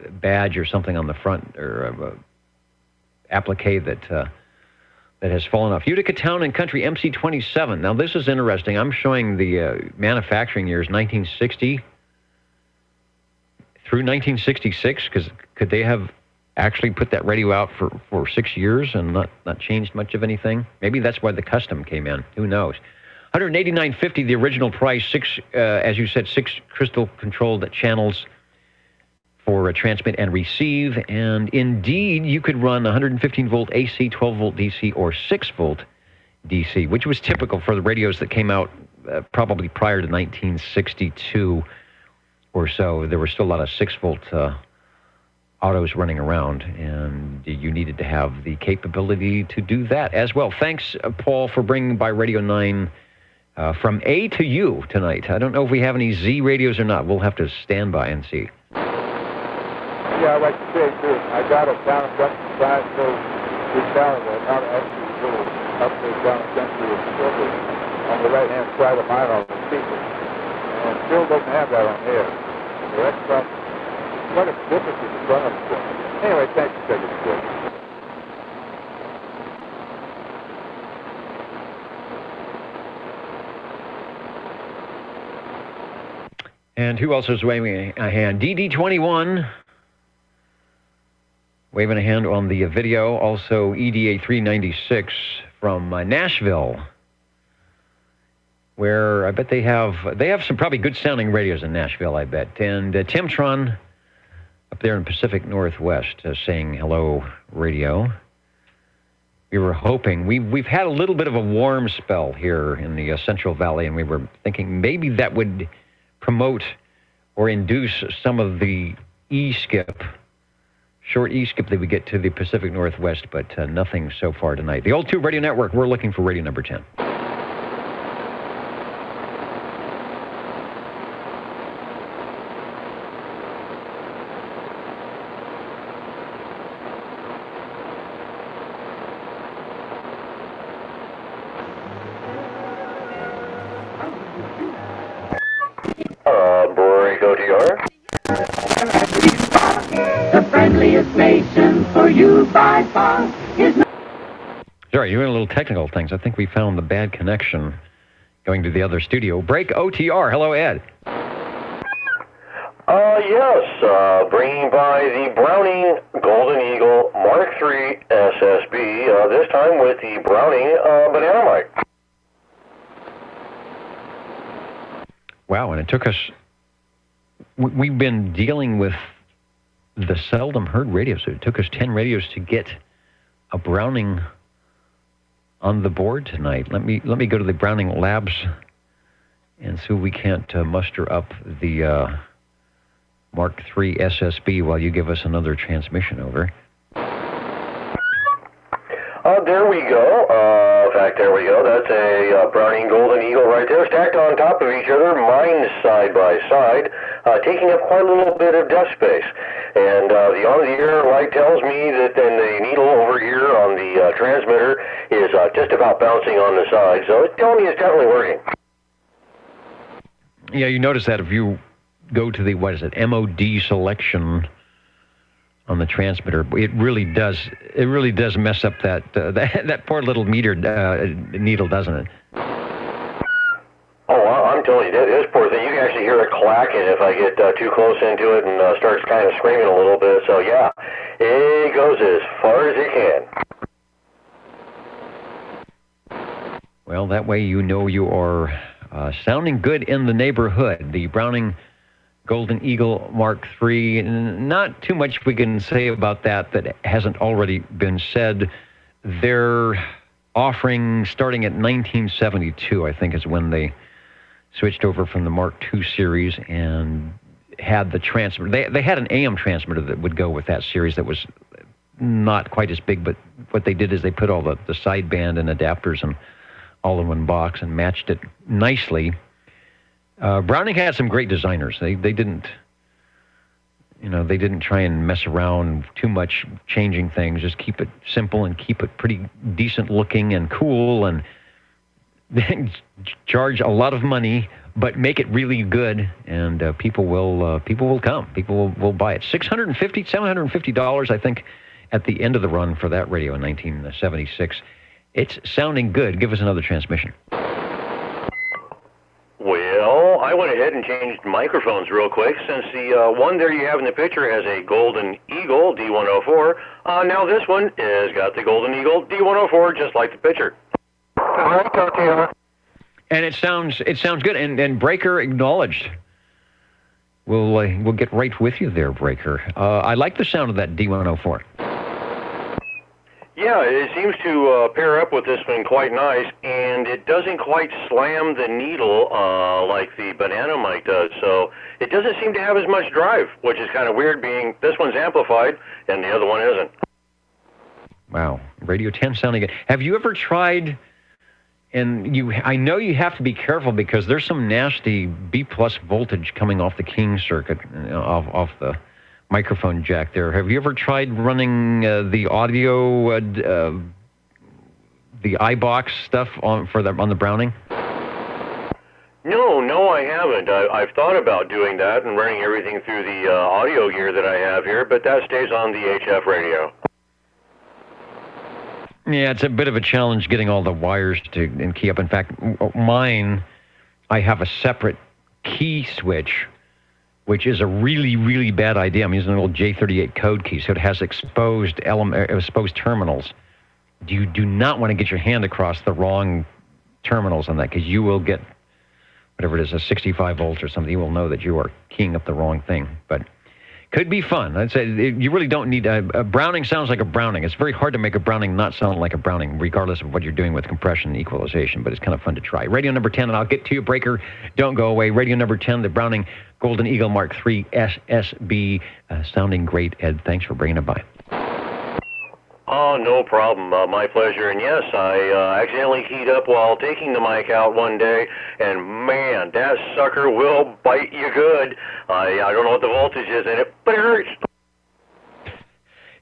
badge or something on the front, or applique that has fallen off. Utica Town and Country MC27. Now, this is interesting. I'm showing the manufacturing years 1960 through 1966, because could they have actually put that radio out for 6 years and not changed much of anything? Maybe that's why the custom came in. Who knows? $189.50 the original price. As you said, 6 crystal-controlled channels for transmit and receive, and indeed you could run 115-volt AC, 12-volt DC, or 6-volt DC, which was typical for the radios that came out probably prior to 1962 or so. There were still a lot of 6-volt autos running around, and you needed to have the capability to do that as well. Thanks, Paul, for bringing by Radio 9 from A to U tonight. I don't know if we have any Z radios or not. We'll have to stand by and see. Yeah, I'd like to say, too, I got a Town and Country side, so it's down there, not actually little upstate Town and Country is filtered on the right-hand side of mine on the speaker. And Phil doesn't have that on here. So that's quite a difference in the front of the thing. Anyway, thanks for taking the break. And who else is waving a hand? DD21. Waving a hand on the video. Also, EDA 396 from Nashville, where I bet they have some probably good sounding radios in Nashville, I bet. And Timtron up there in Pacific Northwest saying hello, radio. We were hoping, we've had a little bit of a warm spell here in the Central Valley, and we were thinking maybe that would promote or induce some of the E-skip, short E-skip that we get to the Pacific Northwest, but nothing so far tonight. The Old Tube Radio Network, we're looking for radio number 10. Break OTR. The friendliest station for you by far is not... Sorry, you're doing a little technical things. I think we found the bad connection going to the other studio. Break OTR. Hello, Ed. Yes, bringing by the Browning Golden Eagle Mark III SSB, this time with the Browning banana mic. Wow, and it took us, we've been dealing with the seldom heard radios. So it took us 10 radios to get a Browning on the board tonight. Let me go to the Browning Labs and see if we can't muster up the Mark III SSB while you give us another transmission over. There we go. In fact, there we go. That's a Browning Golden Eagle right there, stacked on top of each other, mine side by side, taking up quite a little bit of desk space. And the on-the-air light tells me that then the needle over here on the transmitter is just about bouncing on the side. So it's telling me it's definitely working. Yeah, you notice that if you go to the, what is it, MOD selection on the transmitter, it really does mess up that that poor little meter needle, doesn't it? Oh, I'm telling you, this poor thing, you can actually hear it clacking if I get too close into it and starts kind of screaming a little bit. So yeah, it goes as far as it can. Well, that way you know you are sounding good in the neighborhood. The Browning Golden Eagle Mark III, not too much we can say about that hasn't already been said. They're offering, starting at 1972, I think is when they switched over from the Mark II series and had the transmitter. They had an AM transmitter that would go with that series that was not quite as big, but what they did is they put all the sideband and adapters and all in one box and matched it nicely. Browning had some great designers. They didn't try and mess around too much changing things. Just keep it simple and keep it pretty decent looking and cool, and then charge a lot of money, but make it really good, and people will come. People will buy it. $650, $750, I think, at the end of the run for that radio in 1976. It's sounding good. Give us another transmission. Well, I went ahead and changed microphones real quick since the one there you have in the picture has a Golden Eagle D104. Now this one has got the Golden Eagle D104 just like the picture. And it sounds good. And Breaker acknowledged. We'll get right with you there, Breaker. I like the sound of that D104. Yeah, it seems to pair up with this one quite nice, and it doesn't quite slam the needle like the banana mic does, so it doesn't seem to have as much drive, which is kind of weird, being this one's amplified and the other one isn't. Wow, Radio 10 sounding good. Have you ever tried, and I know you have to be careful because there's some nasty B-plus voltage coming off the King circuit, off the microphone jack there. Have you ever tried running the audio, the iBox stuff on the Browning? No, I haven't. I've thought about doing that and running everything through the audio gear that I have here, but that stays on the HF radio. Yeah, it's a bit of a challenge getting all the wires to key up. In fact, mine, I have a separate key switch, which is a really, really bad idea. I'm using an old J38 code key, so it has exposed terminals. You do not want to get your hand across the wrong terminals on that, because you will get, whatever it is, a 65 volts or something. You will know that you are keying up the wrong thing. But could be fun. I'd say you really don't need a Browning. Sounds like a Browning. It's very hard to make a Browning not sound like a Browning, regardless of what you're doing with compression and equalization, but it's kind of fun to try. Radio number 10, and I'll get to you, Breaker. Don't go away. Radio number 10, the Browning Golden Eagle Mark III SSB. Sounding great, Ed. Thanks for bringing it by. Oh, no problem. My pleasure. And yes, I accidentally keyed up while taking the mic out one day, and man, that sucker will bite you good. I don't know what the voltage is in it, but it hurts.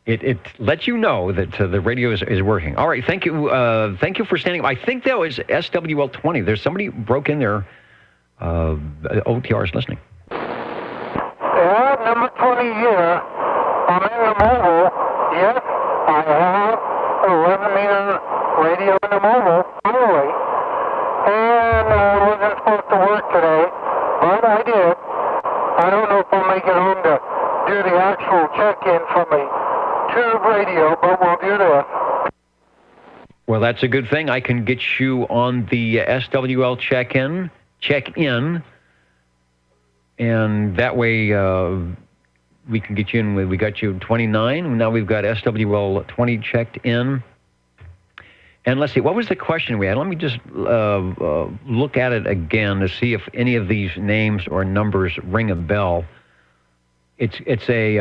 It lets you know that the radio is working. All right, thank you for standing up. I think that was SWL20. There's somebody broke in there. OTR is listening. Yeah, number 20 here. I'm in the mobile. Yes, I have a 11-meter radio in the mobile, finally. And I wasn't supposed to work today, but I did. I don't know if I we'll make it home to do the actual check-in from a tube radio, but we'll do this. Well, that's a good thing. I can get you on the SWL check-in, and that way we can get you in. We got you 29. Now we've got SWL 20 checked in. And let's see, what was the question we had? Let me just look at it again to see if any of these names or numbers ring a bell. It's a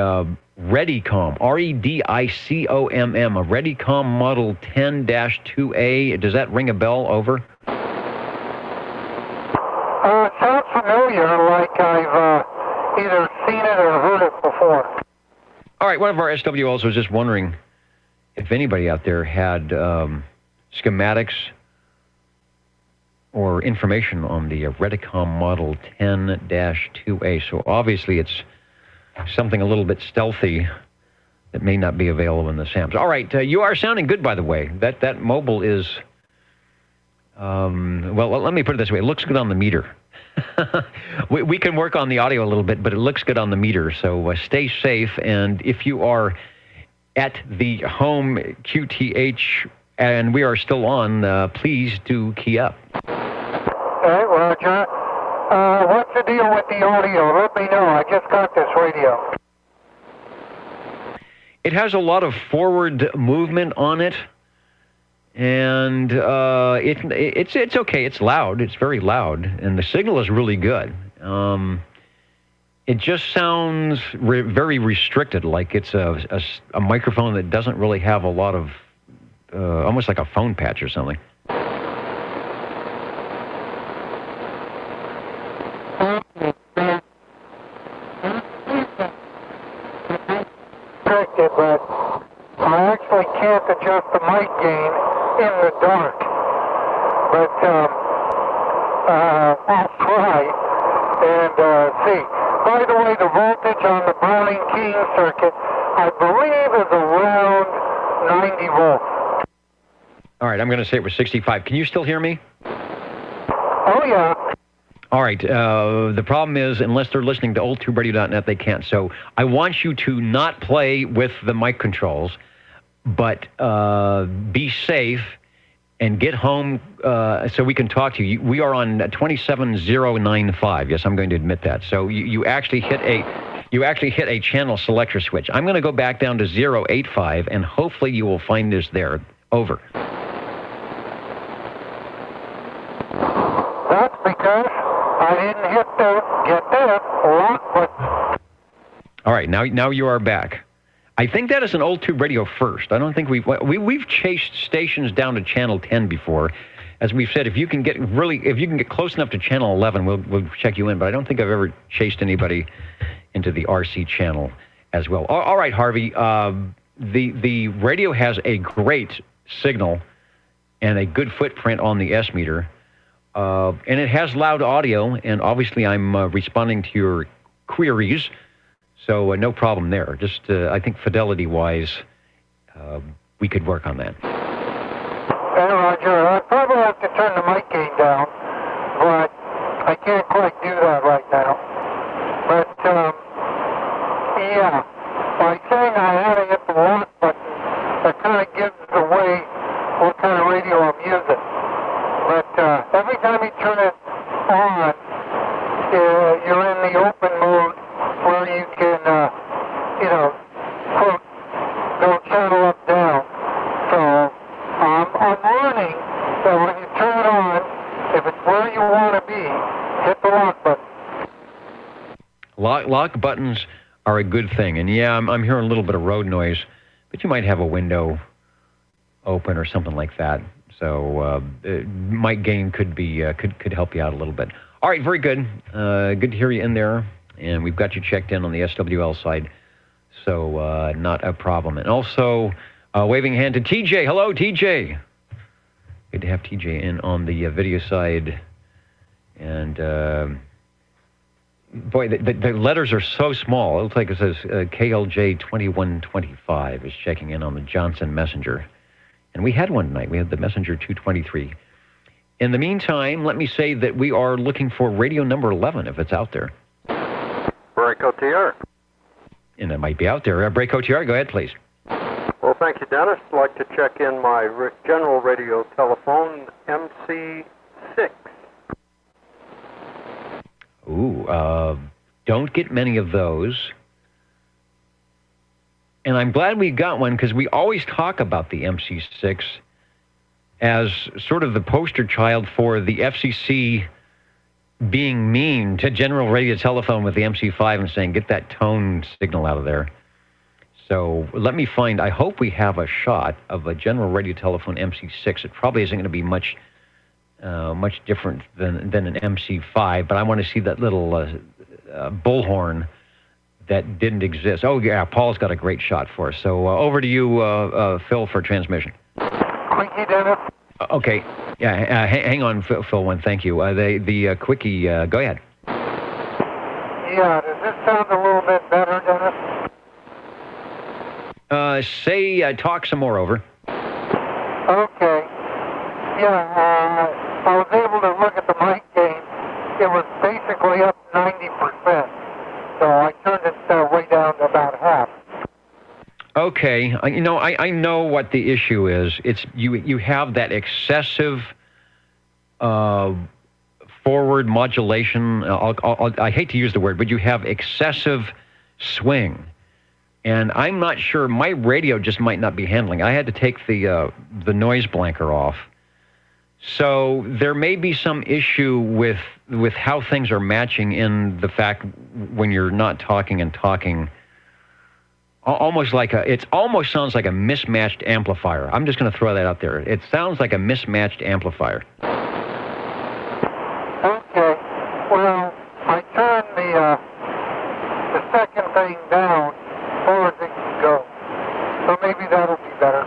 Redicom, R-E-D-I-C-O-M-M, a Redicom Model 10-2A. Does that ring a bell? Over? It sounds familiar, like I've either seen it or heard it before. All right, one of our SWLs was just wondering if anybody out there had schematics or information on the Redicom Model 10-2A. So obviously it's something a little bit stealthy that may not be available in the SAMs. All right, you are sounding good, by the way. That mobile is, well, let me put it this way. It looks good on the meter. we can work on the audio a little bit, but it looks good on the meter. So stay safe. And if you are at the home QTH and we are still on, please do key up. Hey, Roger. What's the deal with the audio? Let me know. I just got this radio. It has a lot of forward movement on it, and it's okay. It's loud. It's very loud, and the signal is really good. It just sounds very restricted, like it's a microphone that doesn't really have a lot of, almost like a phone patch or something. But I actually can't adjust the mic gain in the dark. But I'll try and see. By the way, the voltage on the Browning King circuit, I believe, is around 90 volts. All right, I'm going to say it was 65. Can you still hear me? Oh, yeah. All right. The problem is, unless they're listening to oldtuberadio.net, they can't. So I want you to not play with the mic controls, but be safe and get home so we can talk to you. We are on 27095. Yes, I'm going to admit that. So you actually hit a channel selector switch. I'm going to go back down to 085, and hopefully you will find this there. Over. That's because I didn't hit the lock button. All right, now you are back. I think that is an old tube radio first. I don't think we've chased stations down to channel 10 before. As we've said, if you can get close enough to channel 11, we'll check you in. But I don't think I've ever chased anybody into the RC channel as well. All right, Harvey. The radio has a great signal and a good footprint on the S meter. And it has loud audio, and obviously I'm responding to your queries, so no problem there. Just, I think fidelity-wise, we could work on that. Hey, Roger, I probably have to turn the mic gain down, but I can't quite do that right now. But, yeah, by saying I had to hit the lock button, that kind of gives away what kind of radio I'm using. But every time you turn it on, you're in the open mode where you can, go channel up, down. So I'm learning that when you turn it on, if it's where you want to be, hit the lock button. Lock buttons are a good thing. And yeah, I'm hearing a little bit of road noise, but you might have a window open or something like that. So mic gain could help you out a little bit. All right, very good. Good to hear you in there, and we've got you checked in on the SWL side, so not a problem. And also, waving hand to TJ. Hello, TJ. Good to have TJ in on the video side. And boy, the letters are so small. It looks like it says KLJ 2125 is checking in on the Johnson Messenger. And we had one tonight. We had the Messenger 223. In the meantime, let me say that we are looking for radio number 11, if it's out there. Bronco OTR. And it might be out there. Break OTR, go ahead, please. Well, thank you, Dennis. I'd like to check in my general radio telephone, MC6. Ooh, don't get many of those. And I'm glad we got one because we always talk about the MC6 as sort of the poster child for the FCC being mean to general radio telephone with the MC5 and saying, get that tone signal out of there. So let me find, I hope we have a shot of a general radio telephone MC6. It probably isn't going to be much different than an MC5, but I want to see that little bullhorn that didn't exist. Oh, yeah, Paul's got a great shot for us. So over to you, Phil, for transmission. Thank you, Dennis. Okay. Yeah, hang on, Phil, one. Thank you. The quickie, go ahead. Yeah, does this sound a little bit better, Dennis? Talk some more, over. Okay. Yeah, I was able to look at the mic gain. It was basically up 90%. So I turned it way down to about half. Okay. I know what the issue is. It's you have that excessive forward modulation. I hate to use the word, but you have excessive swing. And I'm not sure, my radio just might not be handling. I had to take the noise blanker off. So there may be some issue with how things are matching in the fact when you're not talking and talking. It almost sounds like a mismatched amplifier. I'm just going to throw that out there. It sounds like a mismatched amplifier. Okay. Well, I turned the second thing down as far as it can go. So maybe that'll be better.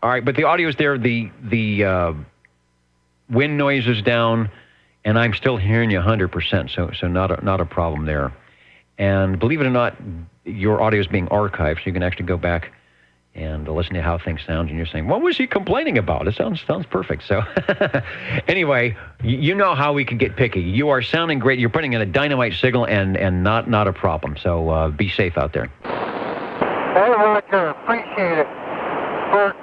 All right, but the audio's there. The wind noise is down, and I'm still hearing you 100%. So not a problem there. And believe it or not, your audio is being archived, so you can actually go back and listen to how things sound. And you're saying, what was he complaining about? It sounds perfect. So anyway, you know how we can get picky. You are sounding great. You're putting in a dynamite signal, and not a problem. So be safe out there. Hey, Roger, appreciate it. First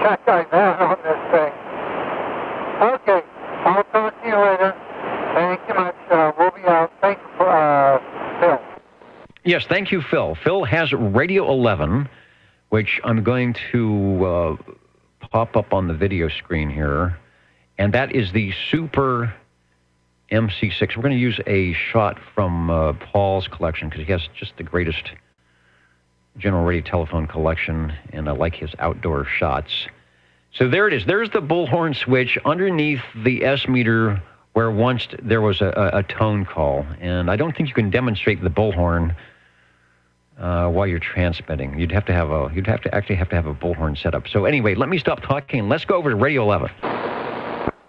check I've had on this thing. Okay, I'll talk to you later. Thank you much. We'll be out. Thank you for Phil. Yes, thank you, Phil. Phil has Radio 11, which I'm going to pop up on the video screen here. And that is the Super MC6. We're going to use a shot from Paul's collection because he has just the greatest general radio telephone collection, and I like his outdoor shots. So there it is. There's the bullhorn switch underneath the S meter where once there was a tone call. And I don't think you can demonstrate the bullhorn while you're transmitting. You'd have to actually have a bullhorn set up. So anyway, let me stop talking and let's go over to Radio 11.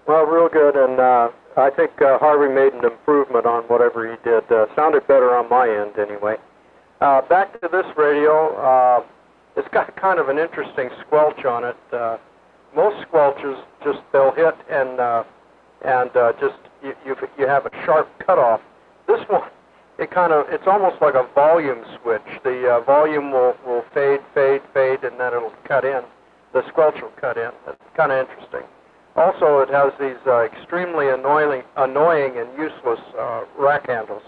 Well, real good, and I think Harvey made an improvement on whatever he did. Sounded better on my end, anyway. Back to this radio, it's got kind of an interesting squelch on it. Most squelches, they'll hit and you have a sharp cutoff. This one, it's almost like a volume switch. The volume will fade, and then it'll cut in. The squelch will cut in. It's kind of interesting. Also, it has these extremely annoying and useless rack handles.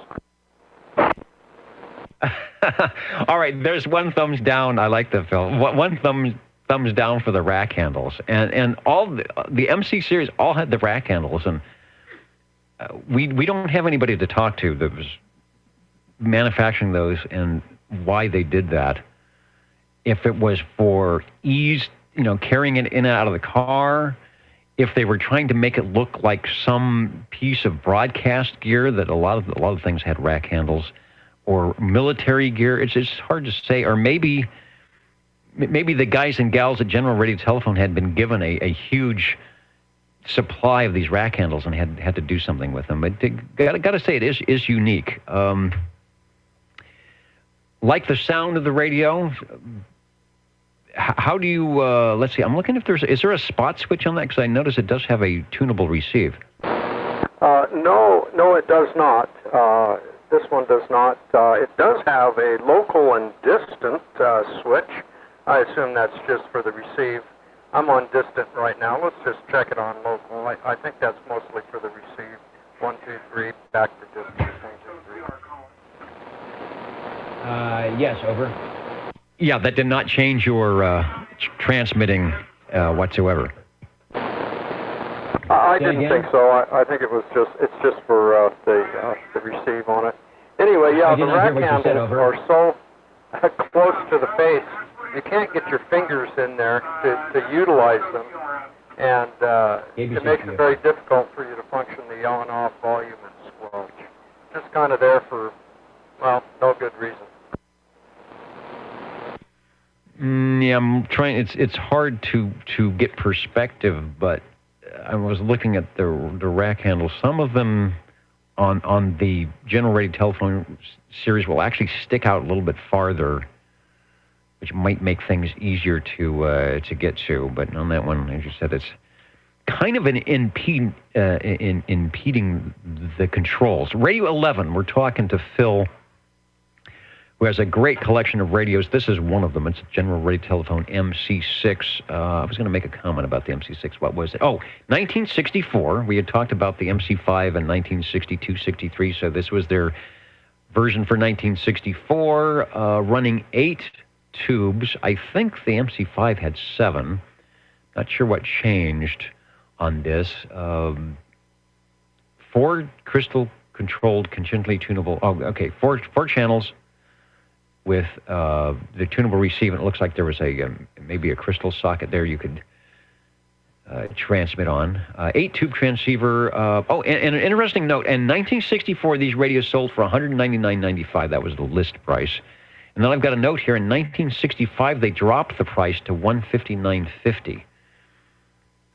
All right, there's one thumbs down. I like that, Phil. One thumbs down for the rack handles, and all the MC series all had the rack handles, and we don't have anybody to talk to that was manufacturing those and why they did that. If it was for ease, carrying it in and out of the car, if they were trying to make it look like some piece of broadcast gear, that a lot of things had rack handles, or military gear, it's hard to say, or maybe the guys and gals at General Radio Telephone had been given a huge supply of these rack handles and had to do something with them. But got to say, it is unique. Like the sound of the radio, how do you, let's see, I'm looking if is there a spot switch on that? Because I notice it does have a tunable receive. No, it does not. This one does not. It does have a local and distant switch. I assume that's just for the receive. I'm on distant right now. Let's just check it on local. I think that's mostly for the receive. 1, 2, 3, back to distant. 1, 2, 3. Yes, over. Yeah, that did not change your transmitting whatsoever. I didn't think so. I think it's just for the receive on it. Anyway, yeah, the rack handles are so close to the face, you can't get your fingers in there to utilize them, and it makes it very difficult for you to function the on-off volume and squelch. Just kind of there for, well, no good reason. Yeah, I'm trying. It's hard to get perspective, but I was looking at the rack handles. Some of them on the general radio telephone series will actually stick out a little bit farther, which might make things easier to get to. But on that one, as you said, it's kind of an impeding the controls. Radio 11. We're talking to Phil, who has a great collection of radios. This is one of them. It's a General Radio Telephone MC6. I was going to make a comment about the MC6. What was it? Oh, 1964. We had talked about the MC5 in 1962, 63, so this was their version for 1964, running 8 tubes. I think the MC5 had 7. Not sure what changed on this. 4 crystal-controlled, continually tunable. Oh, okay, 4 channels with the tunable receive, and it looks like there was maybe a crystal socket there you could transmit on. 8-tube transceiver. And an interesting note, in 1964, these radios sold for $199.95. That was the list price. And then I've got a note here, in 1965, they dropped the price to $159.50.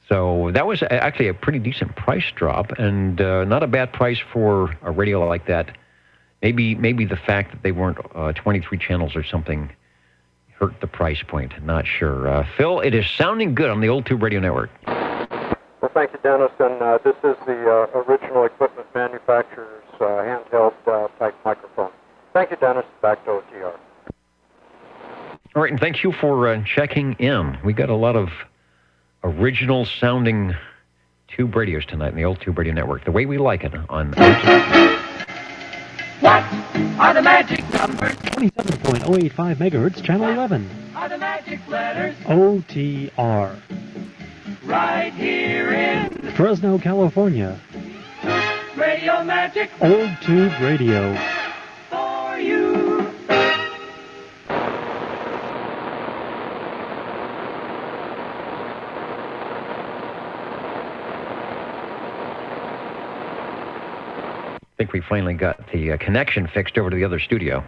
So that was actually a pretty decent price drop, and not a bad price for a radio like that. Maybe the fact that they weren't 23 channels or something hurt the price point. Not sure. Phil, it is sounding good on the Old Tube Radio Network. Well, thank you, Dennis. And this is the original equipment manufacturer's handheld type microphone. Thank you, Dennis. Back to OTR. All right, and thank you for checking in. We got a lot of original sounding tube radios tonight in the Old Tube Radio Network, the way we like it on OTR. What are the magic numbers? 27.085 megahertz, channel 11. Are the magic letters? OTR. Right here in Fresno, California. Radio Magic. Old Tube Radio. For you. I think we finally got the connection fixed over to the other studio.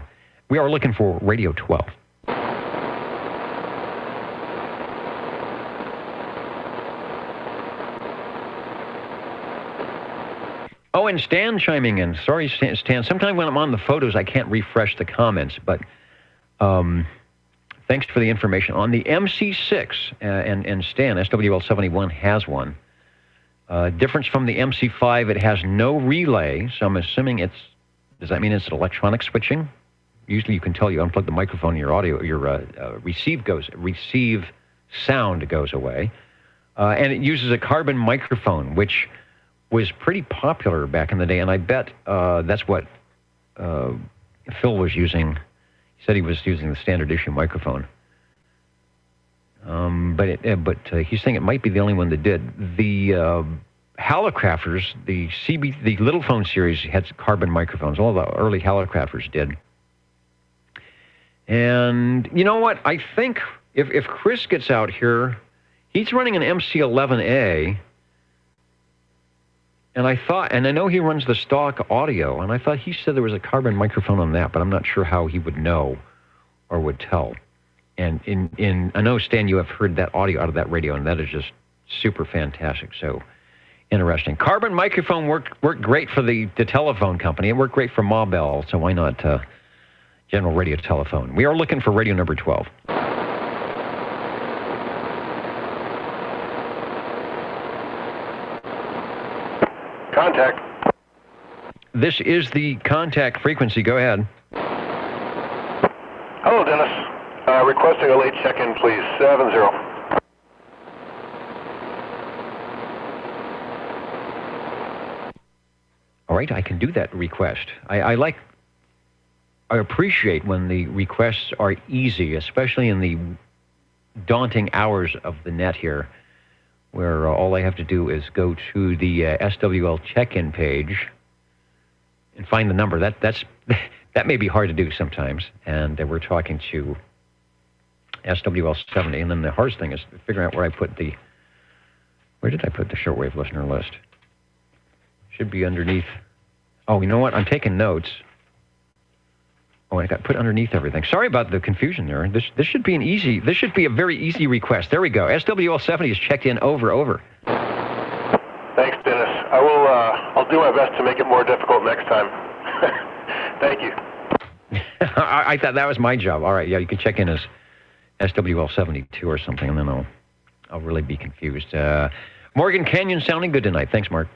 We are looking for Radio 12. Oh, and Stan chiming in. Sorry, Stan. Sometimes when I'm on the photos, I can't refresh the comments, but thanks for the information. On the MC6, and Stan, SWL71 has one. Difference from the MC5, it has no relay, so I'm assuming does that mean it's electronic switching? Usually you can tell you unplug the microphone, your audio, your receive sound goes away. And it uses a carbon microphone, which was pretty popular back in the day, and I bet that's what Phil was using. He said he was using the standard issue microphone. But he's saying it might be the only one that did. The Hallicrafters, the Little Phone series had carbon microphones. All the early Hallicrafters did. And you know what? I think if Chris gets out here, he's running an MC11A. And I know he runs the stock audio, and I thought he said there was a carbon microphone on that, but I'm not sure how he would know or would tell. And I know, Stan, you have heard that audio out of that radio, and that is just super fantastic. So interesting. Carbon microphone worked great for the telephone company. It worked great for Ma Bell, so why not General Radio Telephone? We are looking for radio number 12. Contact. This is the contact frequency. Go ahead. Hello, Dennis. Requesting a late check-in, please. 70. All right, I can do that request. I appreciate when the requests are easy, especially in the daunting hours of the net here, where all I have to do is go to the SWL check-in page and find the number. That may be hard to do sometimes, and we're talking to SWL 70, and then the hardest thing is figuring out where did I put the shortwave listener list? Should be underneath. Oh, you know what? I'm taking notes. Oh, I got put underneath everything. Sorry about the confusion there. This should be this should be a very easy request. There we go. SWL 70 is checked in over. Thanks, Dennis. I'll do my best to make it more difficult next time. Thank you. I thought that was my job. All right, yeah, you can check in as SWL 72 or something, and then I'll really be confused. Morgan Canyon sounding good tonight. Thanks, Mark.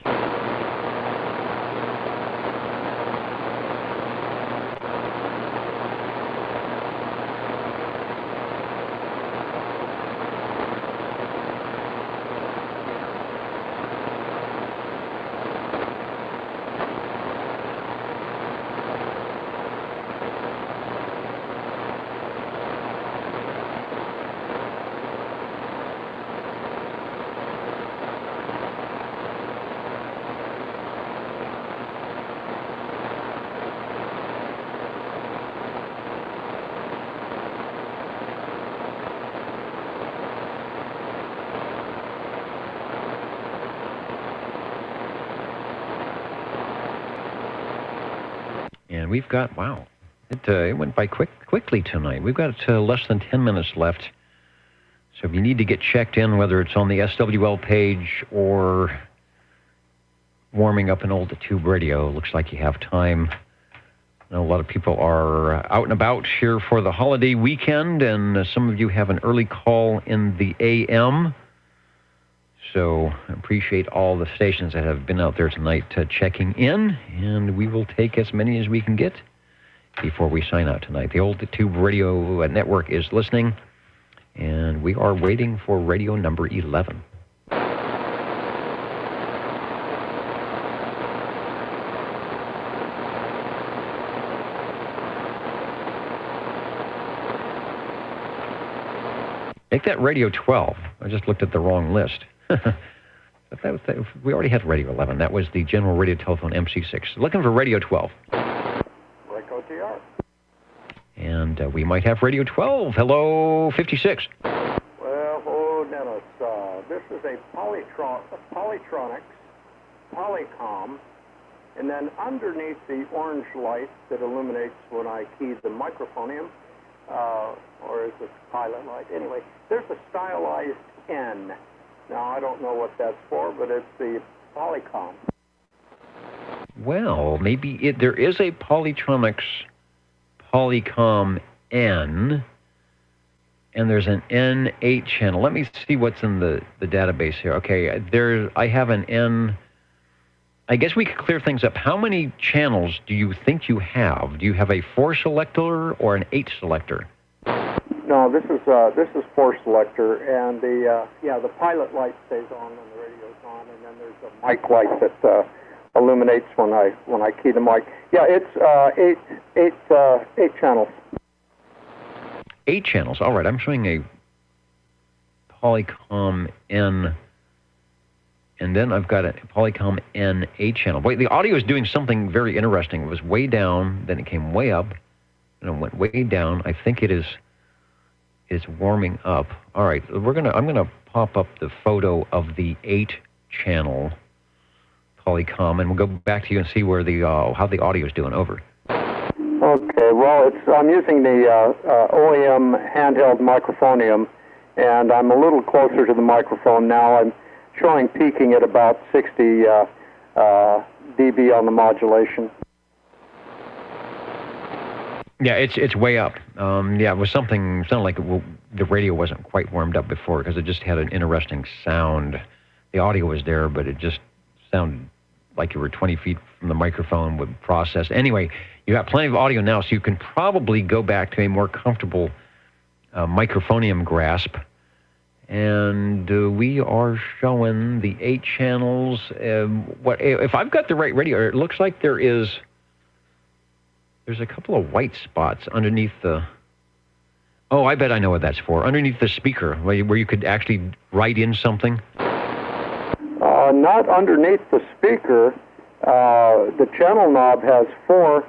And we've got, wow, it went by quickly tonight. We've got less than 10 minutes left. So if you need to get checked in, whether it's on the SWL page or warming up an old tube radio, looks like you have time. I know a lot of people are out and about here for the holiday weekend, and some of you have an early call in the AM. So I appreciate all the stations that have been out there tonight checking in, and we will take as many as we can get before we sign out tonight. The Old Tube Radio Network is listening, and we are waiting for radio number 11. Make that radio 12. I just looked at the wrong list. We already had radio 11. That was the General Radio Telephone MC6. Looking for radio 12. Rico TR. And we might have radio 12. Hello, 56. Well, hello, Dennis. This is a Polytronics Polycom, and then underneath the orange light that illuminates when I key the microphonium, or is it pilot light? Anyway, there's a stylized N. Now, I don't know what that's for, but it's the Polycom. Well, maybe there is a Polytronics Polycom N, and there's an N8 channel. Let me see what's in the database here. Okay, I have an N. I guess we could clear things up. How many channels do you think you have? Do you have a 4 selector or an 8 selector? No, this is 4 selector, and the pilot light stays on when the radio's on, and then there's a mic light that illuminates when I key the mic. Yeah, it's eight channels. 8 channels. All right, I'm showing a Polycom N, and then I've got a Polycom N 8 channel. Wait, the audio is doing something very interesting. It was way down, then it came way up, and it went way down. I think it is warming up. All right, I'm gonna pop up the photo of the 8 channel Polycom, and we'll go back to you and see where how the audio is doing. Over. Okay, well, I'm using the OEM handheld microphonium, and I'm a little closer to the microphone now. I'm showing peaking at about 60 dB on the modulation. Yeah, it's way up. It was sounded like the radio wasn't quite warmed up before because it just had an interesting sound. The audio was there, but it just sounded like you were 20 feet from the microphone would process. Anyway, you got plenty of audio now, so you can probably go back to a more comfortable microphonium grasp. And we are showing the 8 channels. What if I've got the right radio? It looks like there's a couple of white spots underneath the... Oh, I bet I know what that's for. Underneath the speaker, where you could actually write in something. Not underneath the speaker. The channel knob has 4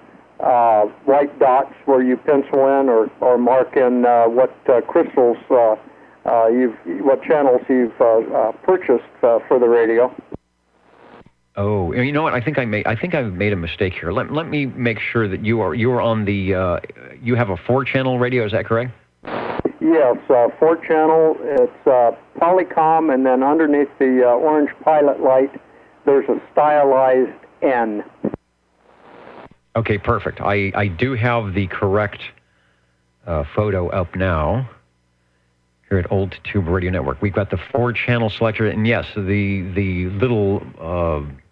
white dots where you pencil in or mark in what crystals what channels you've purchased for the radio. Oh, you know what? I think I've made a mistake here. Let me make sure that you are on the you have a 4-channel radio. Is that correct? Yes, 4-channel. It's Polycom, and then underneath the orange pilot light, there's a stylized N. Okay, perfect. I do have the correct photo up now here at Old Tube Radio Network. We've got the 4-channel selector, and yes, the little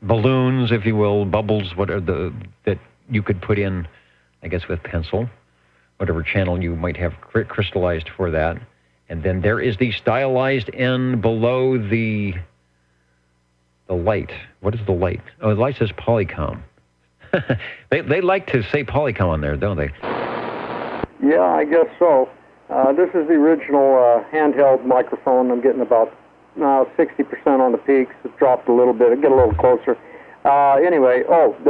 balloons, if you will, bubbles, that you could put in, I guess, with pencil, whatever channel you might have crystallized for that. And then there is the stylized N below the light. What is the light? Oh, the light says Polycom. They like to say Polycom on there, don't they? Yeah, I guess so. This is the original handheld microphone. I'm getting about 60% on the peaks. It's dropped a little bit. It'll get a little closer. Anyway,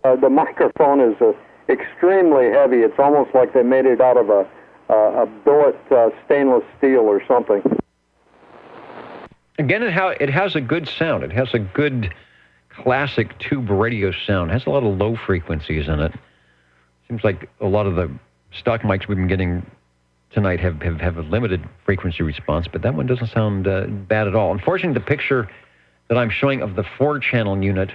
the microphone is extremely heavy. It's almost like they made it out of a billet stainless steel or something. Again, it has a good sound. It has a good classic tube radio sound. It has a lot of low frequencies in it. Seems like a lot of the stock mics we've been getting tonight have a limited frequency response, but that one doesn't sound bad at all. Unfortunately, the picture that I'm showing of the 4-channel unit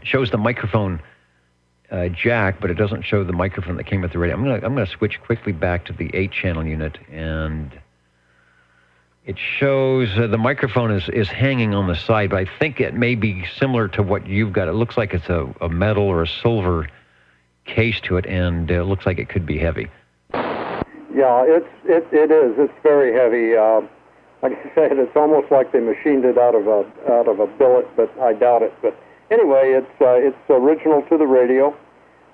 shows the microphone jack, but it doesn't show the microphone that came with the radio. I'm gonna switch quickly back to the 8-channel unit, and it shows the microphone is hanging on the side, but I think it may be similar to what you've got. It looks like it's a metal or a silver case to it, and it looks like it could be heavy. Yeah, it is. It's very heavy. Like I said, it's almost like they machined it out of a billet, but I doubt it. But anyway, it's original to the radio,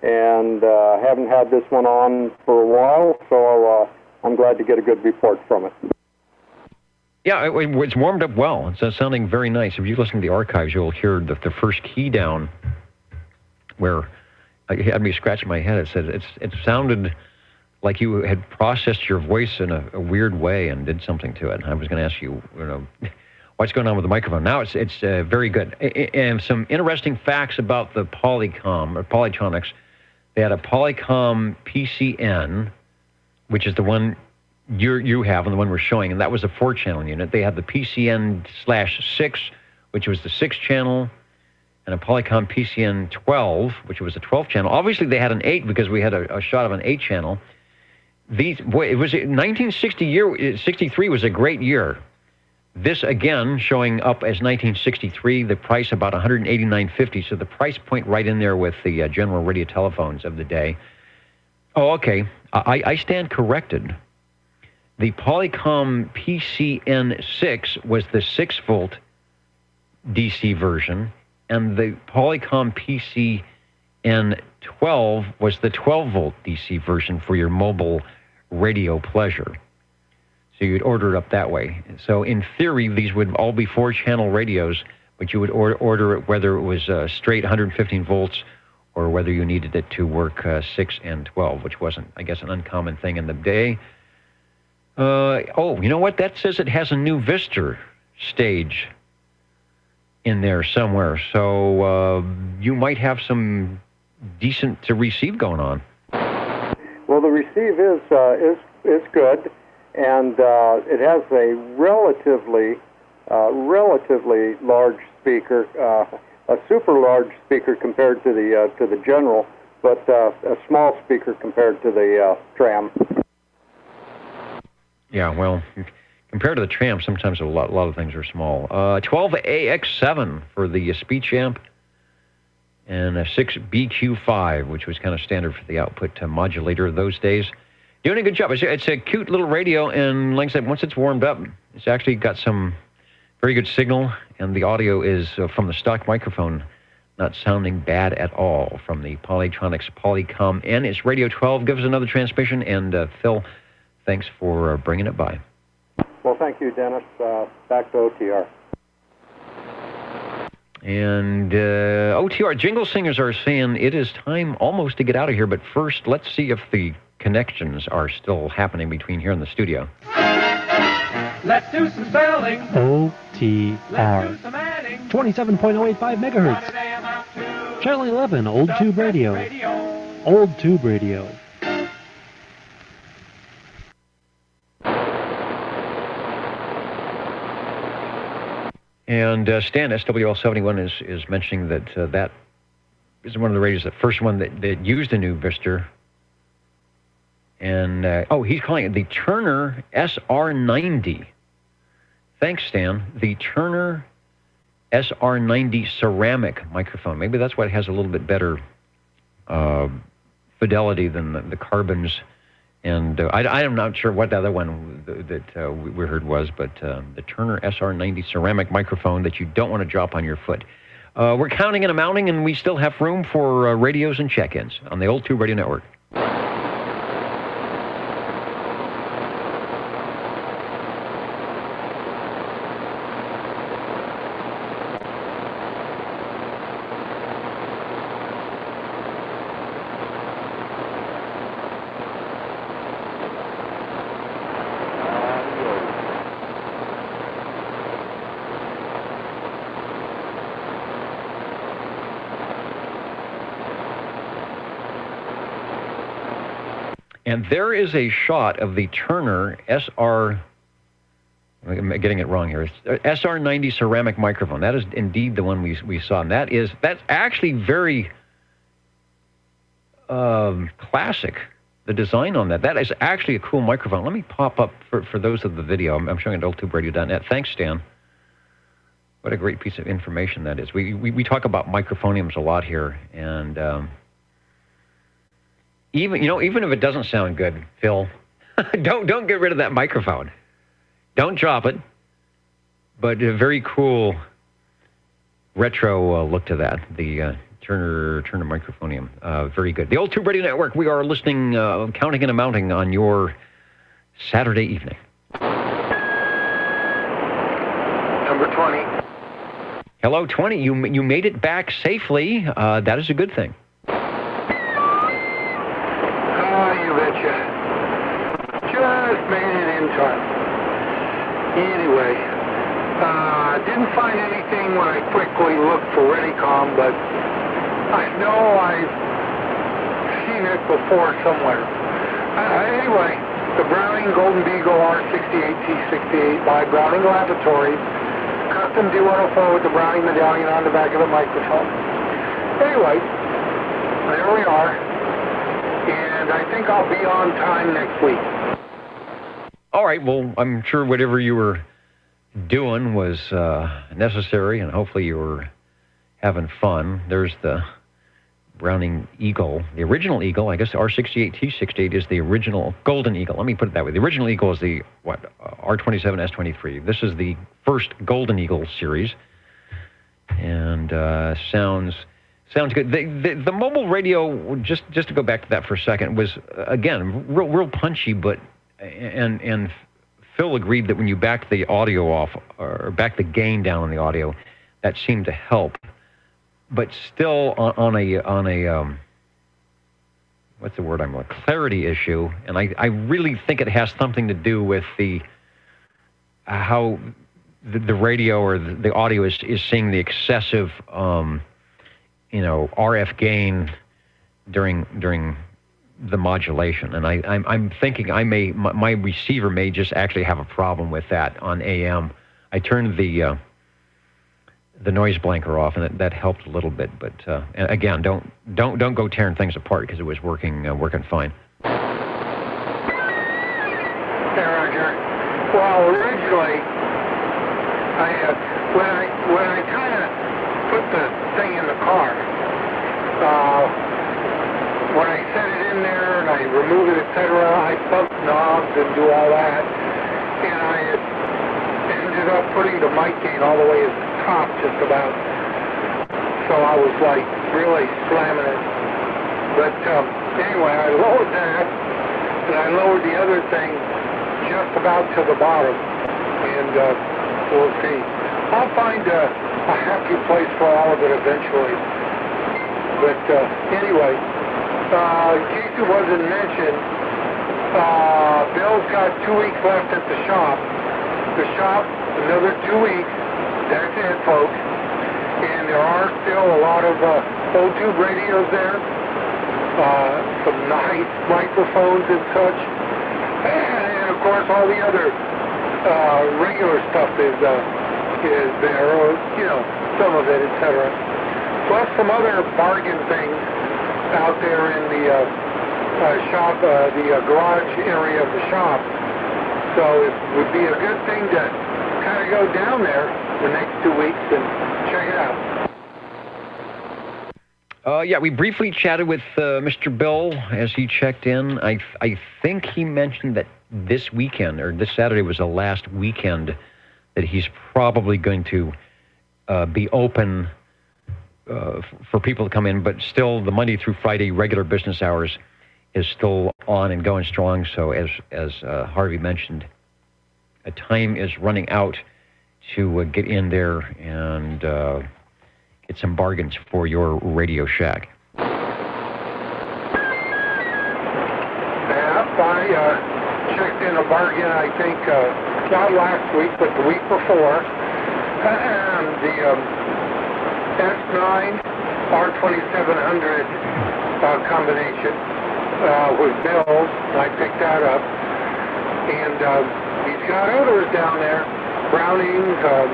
and haven't had this one on for a while, so I'm glad to get a good report from it. Yeah, it's warmed up well. It's sounding very nice. If you listen to the archives, you'll hear the first key down where it had me scratching my head. It said it sounded like you had processed your voice in a weird way and did something to it. I was going to ask you, what's going on with the microphone. Now it's very good. And some interesting facts about the Polycom, or Polytronics. They had a Polycom PCN, which is the one you have and the one we're showing, and that was a 4-channel unit. They had the PCN/6, which was the 6-channel, and a Polycom PCN12, which was a 12-channel. Obviously, they had an 8 because we had a shot of an 8-channel. It was 1963 was a great year. This again showing up as 1963. The price about $189.50. So the price point right in there with the general radio telephones of the day. Oh, okay. I stand corrected. The Polycom PCN6 was the 6-volt DC version, and the Polycom PCN12 was the 12-volt DC version for your mobile radio pleasure. So you'd order it up that way. So in theory, these would all be 4-channel radios, but you would order it whether it was straight 115 volts or whether you needed it to work 6 and 12, which wasn't, I guess, an uncommon thing in the day. You know what? That says it has a new Vister stage in there somewhere. So you might have some decent to receive going on. Well, the receive is good, and it has a relatively large speaker, a super large speaker compared to the general, but a small speaker compared to the tram. Yeah, well, compared to the tram, sometimes a lot of things are small. 12AX7 for the speech amp. and a 6BQ5, which was kind of standard for the output modulator those days. Doing a good job. It's a cute little radio, and like I said, once it's warmed up, it's actually got some very good signal, and the audio is from the stock microphone, not sounding bad at all from the Polytronics Polycom N. It's Radio 12. Give us another transmission, and Phil, thanks for bringing it by. Well, thank you, Dennis. Back to OTR. And OTR Jingle Singers are saying it is time almost to get out of here, but first, let's see if the connections are still happening between here and the studio. Let's do some spelling. OTR. 27.085 megahertz. Channel 11, Old Tube Radio. Old Tube Radio. And Stan, SWL71 is mentioning that that is one of the radios, the first one that used a new Vister. And, he's calling it the Turner SR90. Thanks, Stan. The Turner SR90 ceramic microphone. Maybe that's why it has a little bit better fidelity than the Carbons. And I'm not sure what the other one that we heard was, but the Turner SR90 ceramic microphone that you don't want to drop on your foot. We're counting and amounting, and we still have room for radios and check-ins on the Old Tube Radio Network. And there is a shot of the Turner SR, I'm getting it wrong here, it's SR90 ceramic microphone. That is indeed the one we saw. And that's actually very classic, the design on that. That is actually a cool microphone. Let me pop up for those of the video. I'm showing it at oldtuberadio.net. Thanks, Stan. What a great piece of information that is. We talk about microphoniums a lot here, and even if it doesn't sound good, Phil, don't get rid of that microphone. Don't drop it. But a very cool retro look to that. The Turner microphonium. Very good. The Old Tube Radio Network. We are listening, counting and amounting on your Saturday evening. Number 20. Hello, 20. You made it back safely. That is a good thing. You betcha. Just made it in time. Anyway, didn't find anything when I quickly looked for Redicom, but I know I've seen it before somewhere. Anyway, the Browning Golden Beagle R68T68 by Browning Laboratories, custom D104 with the Browning medallion on the back of the microphone. Anyway, there we are. And I think I'll be on time next week. All right. Well, I'm sure whatever you were doing was necessary, and hopefully you were having fun. There's the Browning Eagle, the original Eagle. I guess the R68T68 is the original Golden Eagle. Let me put it that way. The original Eagle is the R27S23. This is the first Golden Eagle series, and sounds good. The mobile radio, just to go back to that for a second, was again real punchy, but and Phil agreed that when you back the audio off or back the gain down on the audio, that seemed to help. But still on a what's the word clarity issue, and I really think it has something to do with the how the radio or the audio is seeing the excessive RF gain during the modulation, and I'm thinking my receiver may just actually have a problem with that on AM. I turned the noise blanker off, and that helped a little bit. But again, don't go tearing things apart because it was working fine. Hey, Roger. Well, originally, when I kind of put the thing in the car, when I set it in there and I remove it, etc., I bump knobs and do all that. And I ended up putting the mic gain all the way at the top just about. So I was like really slamming it. But anyway, I lowered that and I lowered the other thing just about to the bottom. And we'll see. I'll find a happy place for all of it eventually. But anyway, in case it wasn't mentioned, Bill's got 2 weeks left at the shop. The shop, another 2 weeks. That's it, folks. And there are still a lot of old tube radios there. Some nice microphones and such. And of course, all the other regular stuff is there, or, you know, some of it, etc. Plus some other bargain things out there in the shop, the garage area of the shop. So it would be a good thing to kind of go down there the next 2 weeks and check it out. Yeah, we briefly chatted with Mr. Bill as he checked in. I think he mentioned that this weekend, or this Saturday, was the last weekend that he's probably going to be open for people to come in, but still the Monday through Friday regular business hours is still on and going strong. So as Harvey mentioned, time is running out to get in there and get some bargains for your Radio Shack. I checked in a bargain, I think, not last week, but the week before. The S9 R2700 combination was Bill's. I picked that up. And he's got others down there. Brownings, a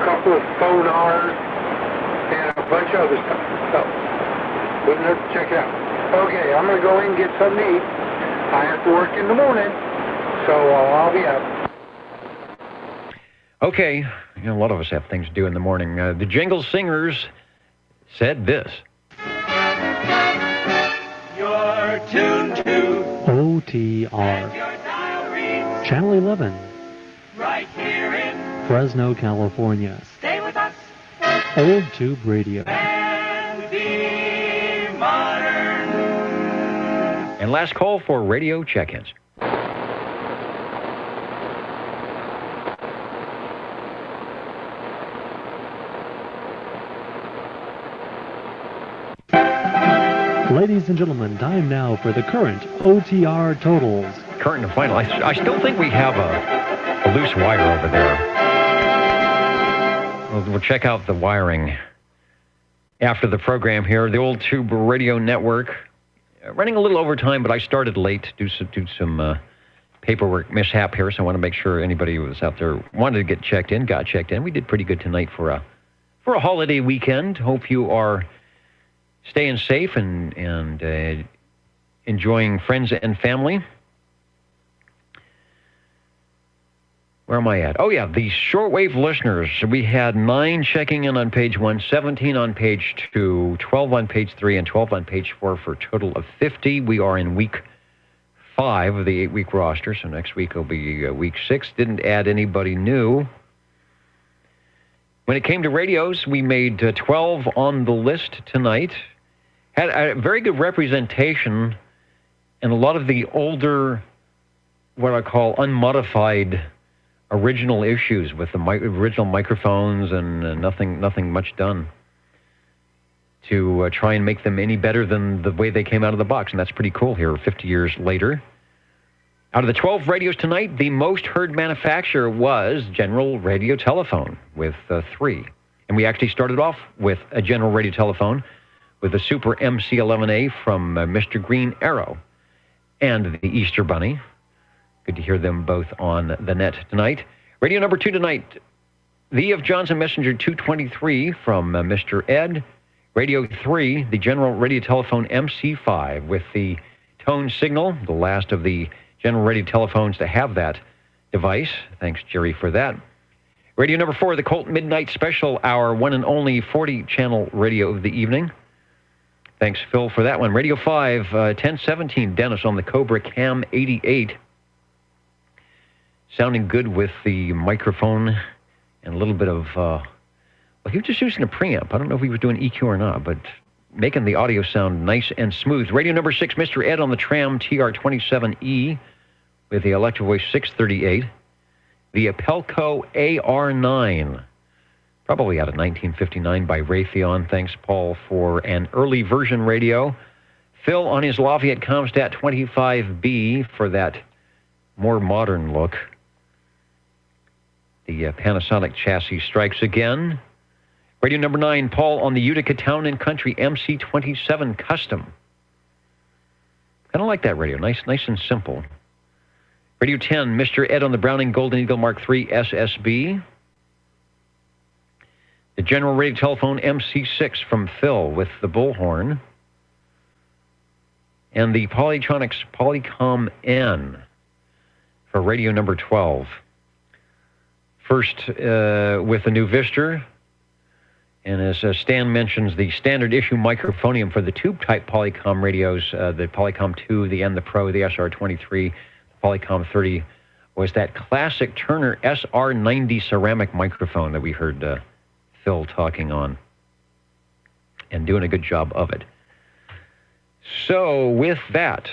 couple of sonars, and a bunch of other stuff. So, wouldn't hurt to check it out. Okay, I'm going to go in and get something to eat. I have to work in the morning, so I'll be out. Okay, you know, a lot of us have things to do in the morning. The Jingle Singers said this. You're tuned to OTR, Channel 11, right here in Fresno, California. Stay with us Old Tube Radio. and be modern. And last call for radio check-ins. Ladies and gentlemen, time now for the current OTR totals. Current and final. I still think we have a loose wire over there. We'll check out the wiring after the program here. The Old Tube Radio Network. Running a little overtime, but I started late to do some paperwork mishap here, so I want to make sure anybody who was out there wanted to get checked in, got checked in. We did pretty good tonight for a holiday weekend. Hope you are staying safe and enjoying friends and family. Where am I at? Oh, yeah, the shortwave listeners. We had 9 checking in on page 1, 17 on page 2, 12 on page 3, and 12 on page 4 for a total of 50. We are in week 5 of the 8-week roster, so next week will be week 6. Didn't add anybody new. When it came to radios, we made 12 on the list tonight. Had a very good representation, and a lot of the older, what I call unmodified original issues with the original microphones and nothing much done to try and make them any better than the way they came out of the box. And that's pretty cool here 50 years later. Out of the 12 radios tonight, the most heard manufacturer was General Radio Telephone with 3. And we actually started off with a General Radio Telephone with the Super MC11A from Mr. Green Arrow and the Easter Bunny. Good to hear them both on the net tonight. Radio number 2 tonight, the of Johnson Messenger 223 from Mr. Ed. Radio 3, the General Radio Telephone MC5 with the tone signal, the last of the General Radio Telephones to have that device. Thanks, Jerry, for that. Radio number 4, the Colt Midnight Special Hour, one and only 40-channel radio of the evening Thanks, Phil, for that one. Radio 5, 1017, Dennis on the Cobra Cam 88. Sounding good with the microphone and a little bit of, well, he was just using a preamp. I don't know if he was doing EQ or not, but making the audio sound nice and smooth. Radio number 6, Mr. Ed on the Tram TR27E with the Electro Voice 638. The Apelco AR9. Probably out of 1959 by Raytheon. Thanks, Paul, for an early version radio. Phil on his Lafayette Comstat 25B for that more modern look. The Panasonic chassis strikes again. Radio number 9, Paul on the Utica Town and Country MC27 Custom. Kind of like that radio. Nice and simple. Radio 10, Mr. Ed on the Browning Golden Eagle Mark III SSB. The General Radio Telephone MC6 from Phil with the bullhorn. And the Polytronics Polycom N for radio number 12. First with the new Vister. And as Stan mentions, the standard issue microphonium for the tube-type Polycom radios, the Polycom 2, the N, the Pro, the SR23, the Polycom 30, was that classic Turner SR90 ceramic microphone that we heard Phil talking on, and doing a good job of it. So with that,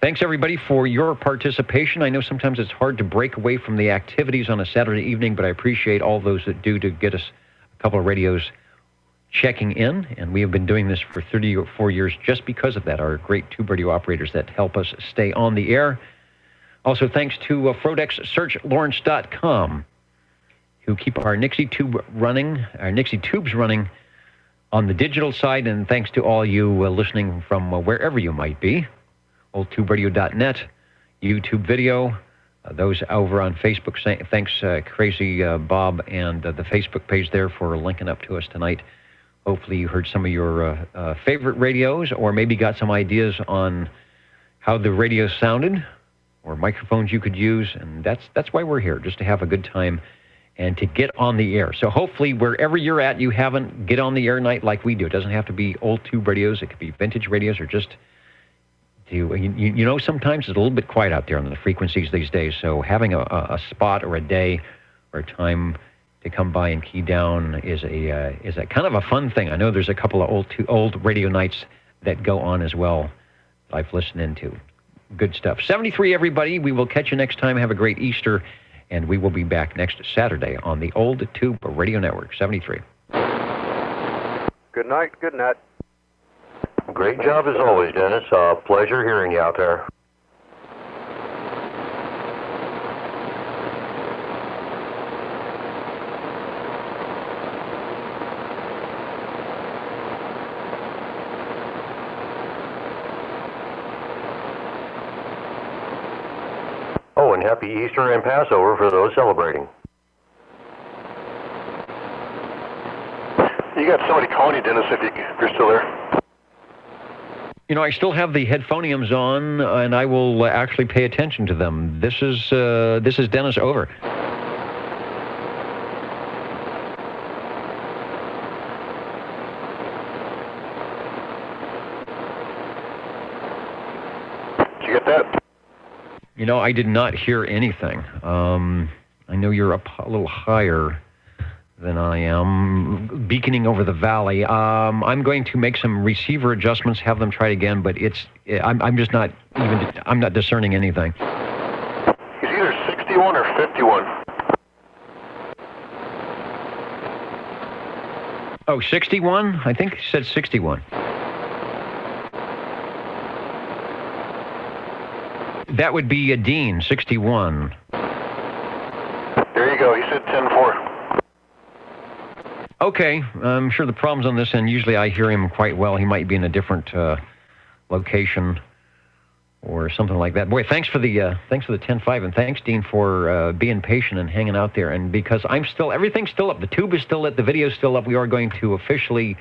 thanks everybody for your participation. I know sometimes it's hard to break away from the activities on a Saturday evening, but I appreciate all those that do to get us a couple of radios checking in, and we have been doing this for 34 years just because of that, our great tube radio operators that help us stay on the air. Also thanks to FrodexSearchLawrence.com, who keep our Nixie tubes running on the digital side, and thanks to all you listening from wherever you might be. oldtuberadio.net, YouTube video, those over on Facebook. Thanks, Crazy Bob, and the Facebook page there for linking up to us tonight. Hopefully you heard some of your favorite radios, or maybe got some ideas on how the radio sounded, or microphones you could use, and that's why we're here, just to have a good time and to get on the air. So hopefully wherever you're at, you haven't get on the air night like we do. It doesn't have to be old tube radios. It could be vintage radios, or just you know, sometimes it's a little bit quiet out there on the frequencies these days. So having a spot or a day or a time to come by and key down is a kind of a fun thing. I know there's a couple of old radio nights that go on as well. I've listened into. Good stuff. 73, everybody. We will catch you next time. Have a great Easter. And we will be back next Saturday on the Old Tube Radio Network. 73. Good night. Good night. Great job as always, Dennis. Pleasure hearing you out there. Oh, and happy Easter and Passover for those celebrating. You got somebody calling you, Dennis, if you're still there. You know, I still have the headphoniums on, and I will actually pay attention to them. This is Dennis over. Did you get that? You know, I did not hear anything. I know you're up a little higher than I am, beaconing over the valley. I'm going to make some receiver adjustments, have them try it again, but I'm just not even, I'm not discerning anything. It's either 61 or 51. Oh, 61? I think he said 61. That would be a Dean, 61. There you go. He said 10-4. Okay, I'm sure the problem's on this end. Usually I hear him quite well. He might be in a different location or something like that. Boy, thanks for the 10-5, and thanks, Dean, for being patient and hanging out there. And because everything's still up. The tube is still lit. The video's still up. We are going to officially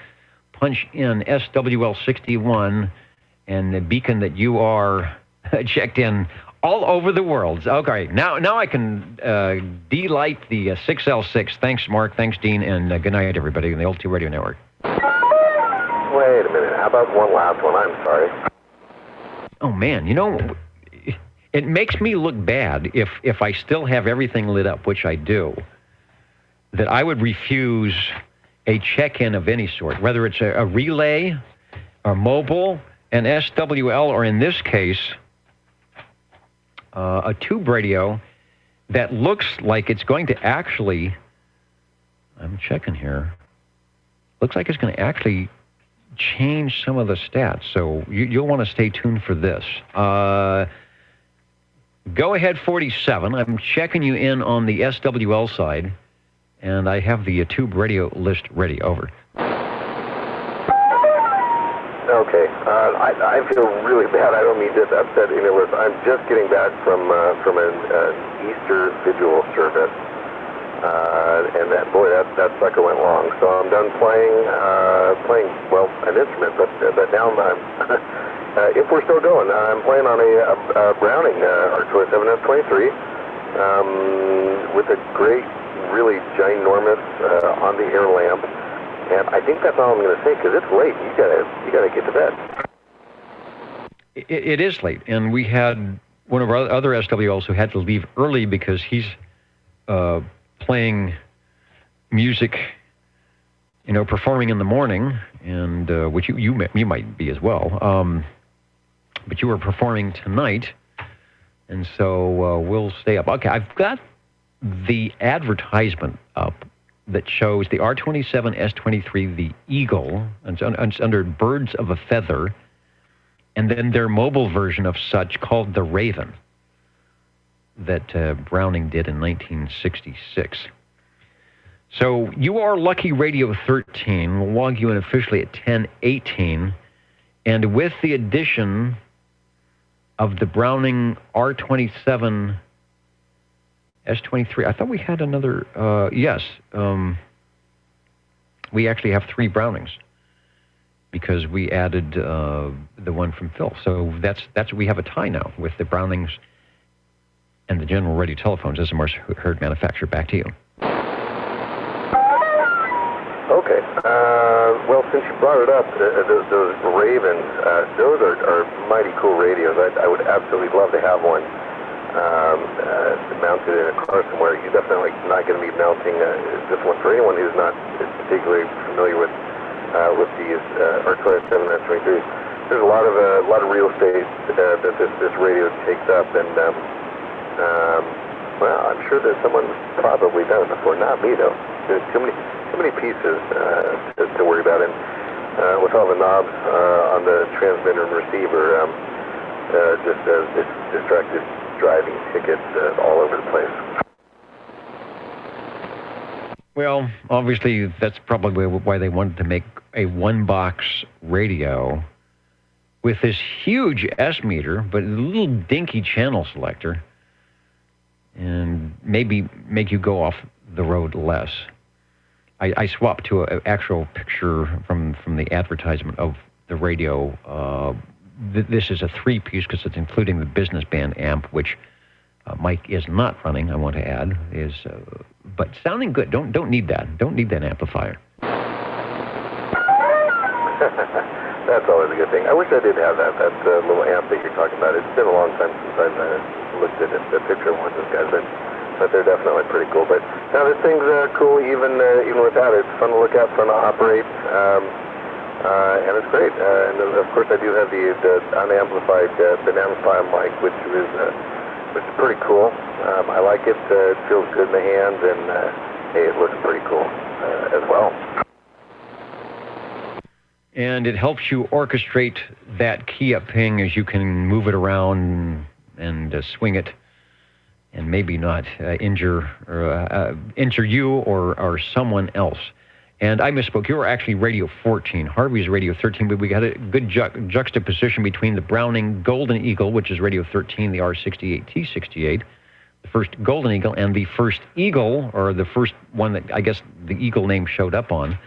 punch in SWL61 and the beacon that you are checked in all over the world. Okay, now I can delight the 6L6. Thanks, Mark. Thanks, Dean. And good night, everybody, on the Old Tube Radio Network. Wait a minute. how about one last one? I'm sorry. Oh, man, it makes me look bad if I still have everything lit up, which I do, that I would refuse a check-in of any sort, whether it's a relay, a mobile, an SWL, or in this case, a tube radio that looks like it's going to actually, I'm checking here, looks like it's going to actually change some of the stats. So you'll want to stay tuned for this. Go ahead 47. I'm checking you in on the SWL side, and I have the tube radio list ready. Over. Okay. I feel really bad. I don't mean to upset any of us. I'm just getting back from an Easter vigil service. And that sucker went long. So I'm done playing an instrument. But now I'm if we're still going, I'm playing on a Browning R27S23 with a great, really ginormous on-the-air lamp. And I think that's all I'm going to say because it's late. You gotta get to bed. It is late, and we had one of our other SWLs who had to leave early because he's playing music, performing in the morning, and which you might be as well. But you were performing tonight, and so we'll stay up. Okay, I've got the advertisement up that shows the R27S23, the Eagle, and it's under Birds of a Feather, and then their mobile version of such called the Raven that Browning did in 1966. So you are Lucky Radio 13. We'll log you in officially at 10:18, and with the addition of the Browning R27 S23. I thought we had another, yes. We actually have 3 Brownings because we added the one from Phil. So that's we have a tie now with the Brownings and the General Radio Telephones, SMR's Heard manufacturer. Back to you. Okay. Well, since you brought it up, those Ravens, those are mighty cool radios. I would absolutely love to have one. Mounted in a car somewhere. You're definitely not going to be mounting this one. For anyone who's not particularly familiar with these R27S23s, there's a lot of real estate that this radio takes up, and well, I'm sure that someone's probably done it before. Not me though. There's too many pieces to worry about, and with all the knobs on the transmitter and receiver, just distracted driving tickets all over the place. Well, obviously, that's probably why they wanted to make a one-box radio with this huge S-meter, but a little dinky channel selector, and maybe make you go off the road less. I swapped to an actual picture from the advertisement of the radio. This is a 3-piece because it's including the business band amp, which Mike is not running, I want to add, but sounding good. Don't need that. Don't need that amplifier. That's always a good thing. I wish I did have that little amp that you're talking about. It's been a long time since I've looked at the picture of one of those guys, but they're definitely pretty cool. But now this thing's cool even without it. It's fun to look at, fun to operate. And it's great. And of course, I do have the unamplified banana style mic, which is pretty cool. I like it. It feels good in the hands, and hey, it looks pretty cool as well. And it helps you orchestrate that key up ping as you can move it around and swing it, and maybe not injure you or someone else. And I misspoke. You were actually Radio 14. Harvey's Radio 13, but we got a good juxtaposition between the Browning Golden Eagle, which is Radio 13, the R68T68, the first Golden Eagle, and the first Eagle, or the first one that I guess the Eagle name showed up on,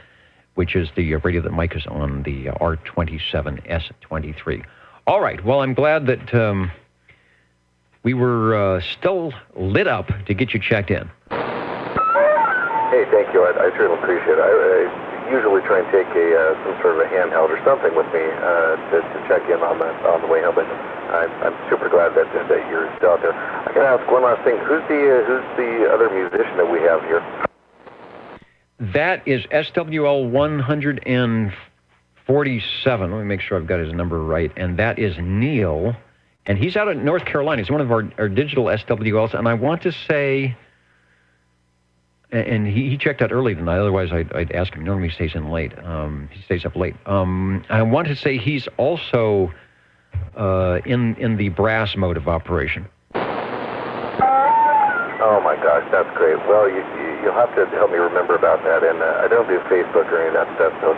which is the radio that Mike is on, the R27S23. All right. Well, I'm glad that we were still lit up to get you checked in. Hey, thank you. I certainly appreciate it. usually try and take some sort of a handheld or something with me to check in on the way home. But I'm super glad that you're still out there. I gotta ask one last thing. Who's the other musician that we have here? That is SWL 147. Let me make sure I've got his number right. And that is Neil. And he's out in North Carolina. He's one of our digital SWLs. And I want to say, and he checked out early tonight. Otherwise, I'd ask him. Normally he stays in late. He stays up late. I want to say he's also in the brass mode of operation. Oh, my gosh, that's great. Well, you'll have to help me remember about that. And I don't do Facebook or any of that stuff, so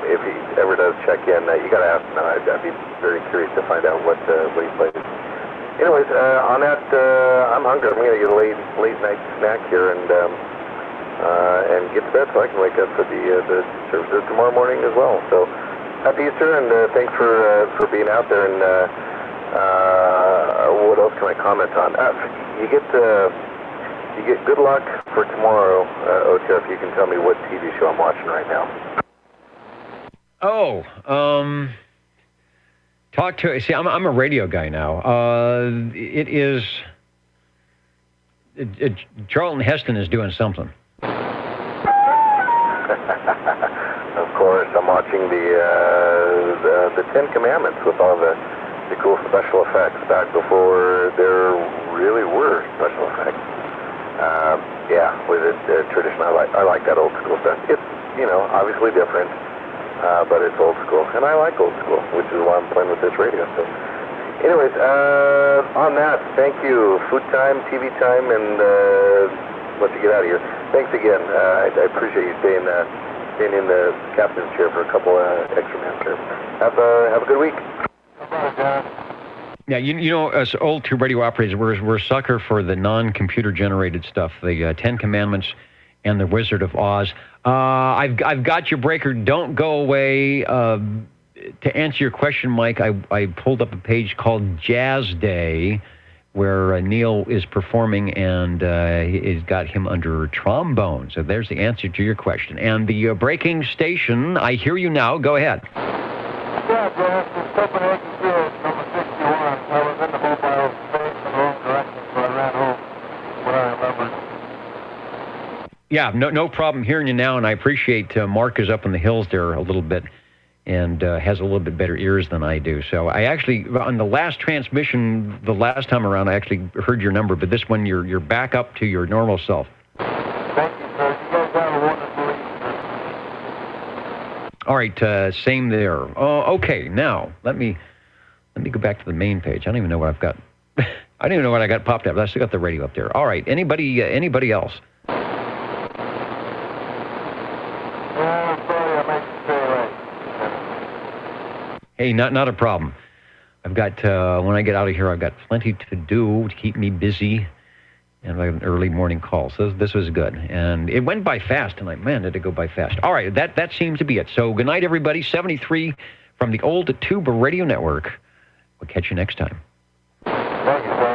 if he ever does check in, you got to ask him. I'd be very curious to find out what he plays. Anyways, on that, I'm hungry. I'm going to get a late night snack here and get to bed so I can wake up for the services tomorrow morning as well. So happy Easter, and thanks for being out there. And what else can I comment on? You get good luck for tomorrow, OTR, if you can tell me what TV show I'm watching right now. Oh, see, I'm a radio guy now. It is, Charlton Heston is doing something. Of course, I'm watching the Ten Commandments with all the cool special effects back before there really were special effects. With the tradition, I like that old school stuff. It's, obviously different. But it's old school, and I like old school, which is why I'm playing with this radio. So, anyways, on that, thank you. Food time, TV time, and let you get out of here. Thanks again. I appreciate you staying in the captain's chair for a couple extra minutes here. Have a good week. Yeah, us old tube radio operators, we're a sucker for the non-computer generated stuff, the Ten Commandments and the Wizard of Oz. I've got your breaker. Don't go away. To answer your question, Mike, I pulled up a page called Jazz Day, where Neil is performing, and it's got him under trombone. So there's the answer to your question. And the breaking station, I hear you now. Go ahead. Yeah, Dennis, it's Copenhagen Field, number 61. I was in the mobile space in the wrong direction, so I ran home when I remembered. Yeah, no problem hearing you now, and I appreciate Mark is up in the hills there a little bit and has a little bit better ears than I do. So I actually, on the last transmission, the last time around, I actually heard your number, but this one you're back up to your normal self. Thank you, sir. You guys have a wonderful Easter. All right, same there. Okay, now let me go back to the main page. I don't even know what I've got. I don't even know what I got popped up. I still got the radio up there. All right, anybody else? Hey, not a problem. I've got, when I get out of here, I've got plenty to do to keep me busy, and I have an early morning call. So this was good. And it went by fast tonight. Man, did it go by fast. All right, that seems to be it. So good night, everybody. 73 from the old Tube Radio Network. We'll catch you next time. Thank you, sir.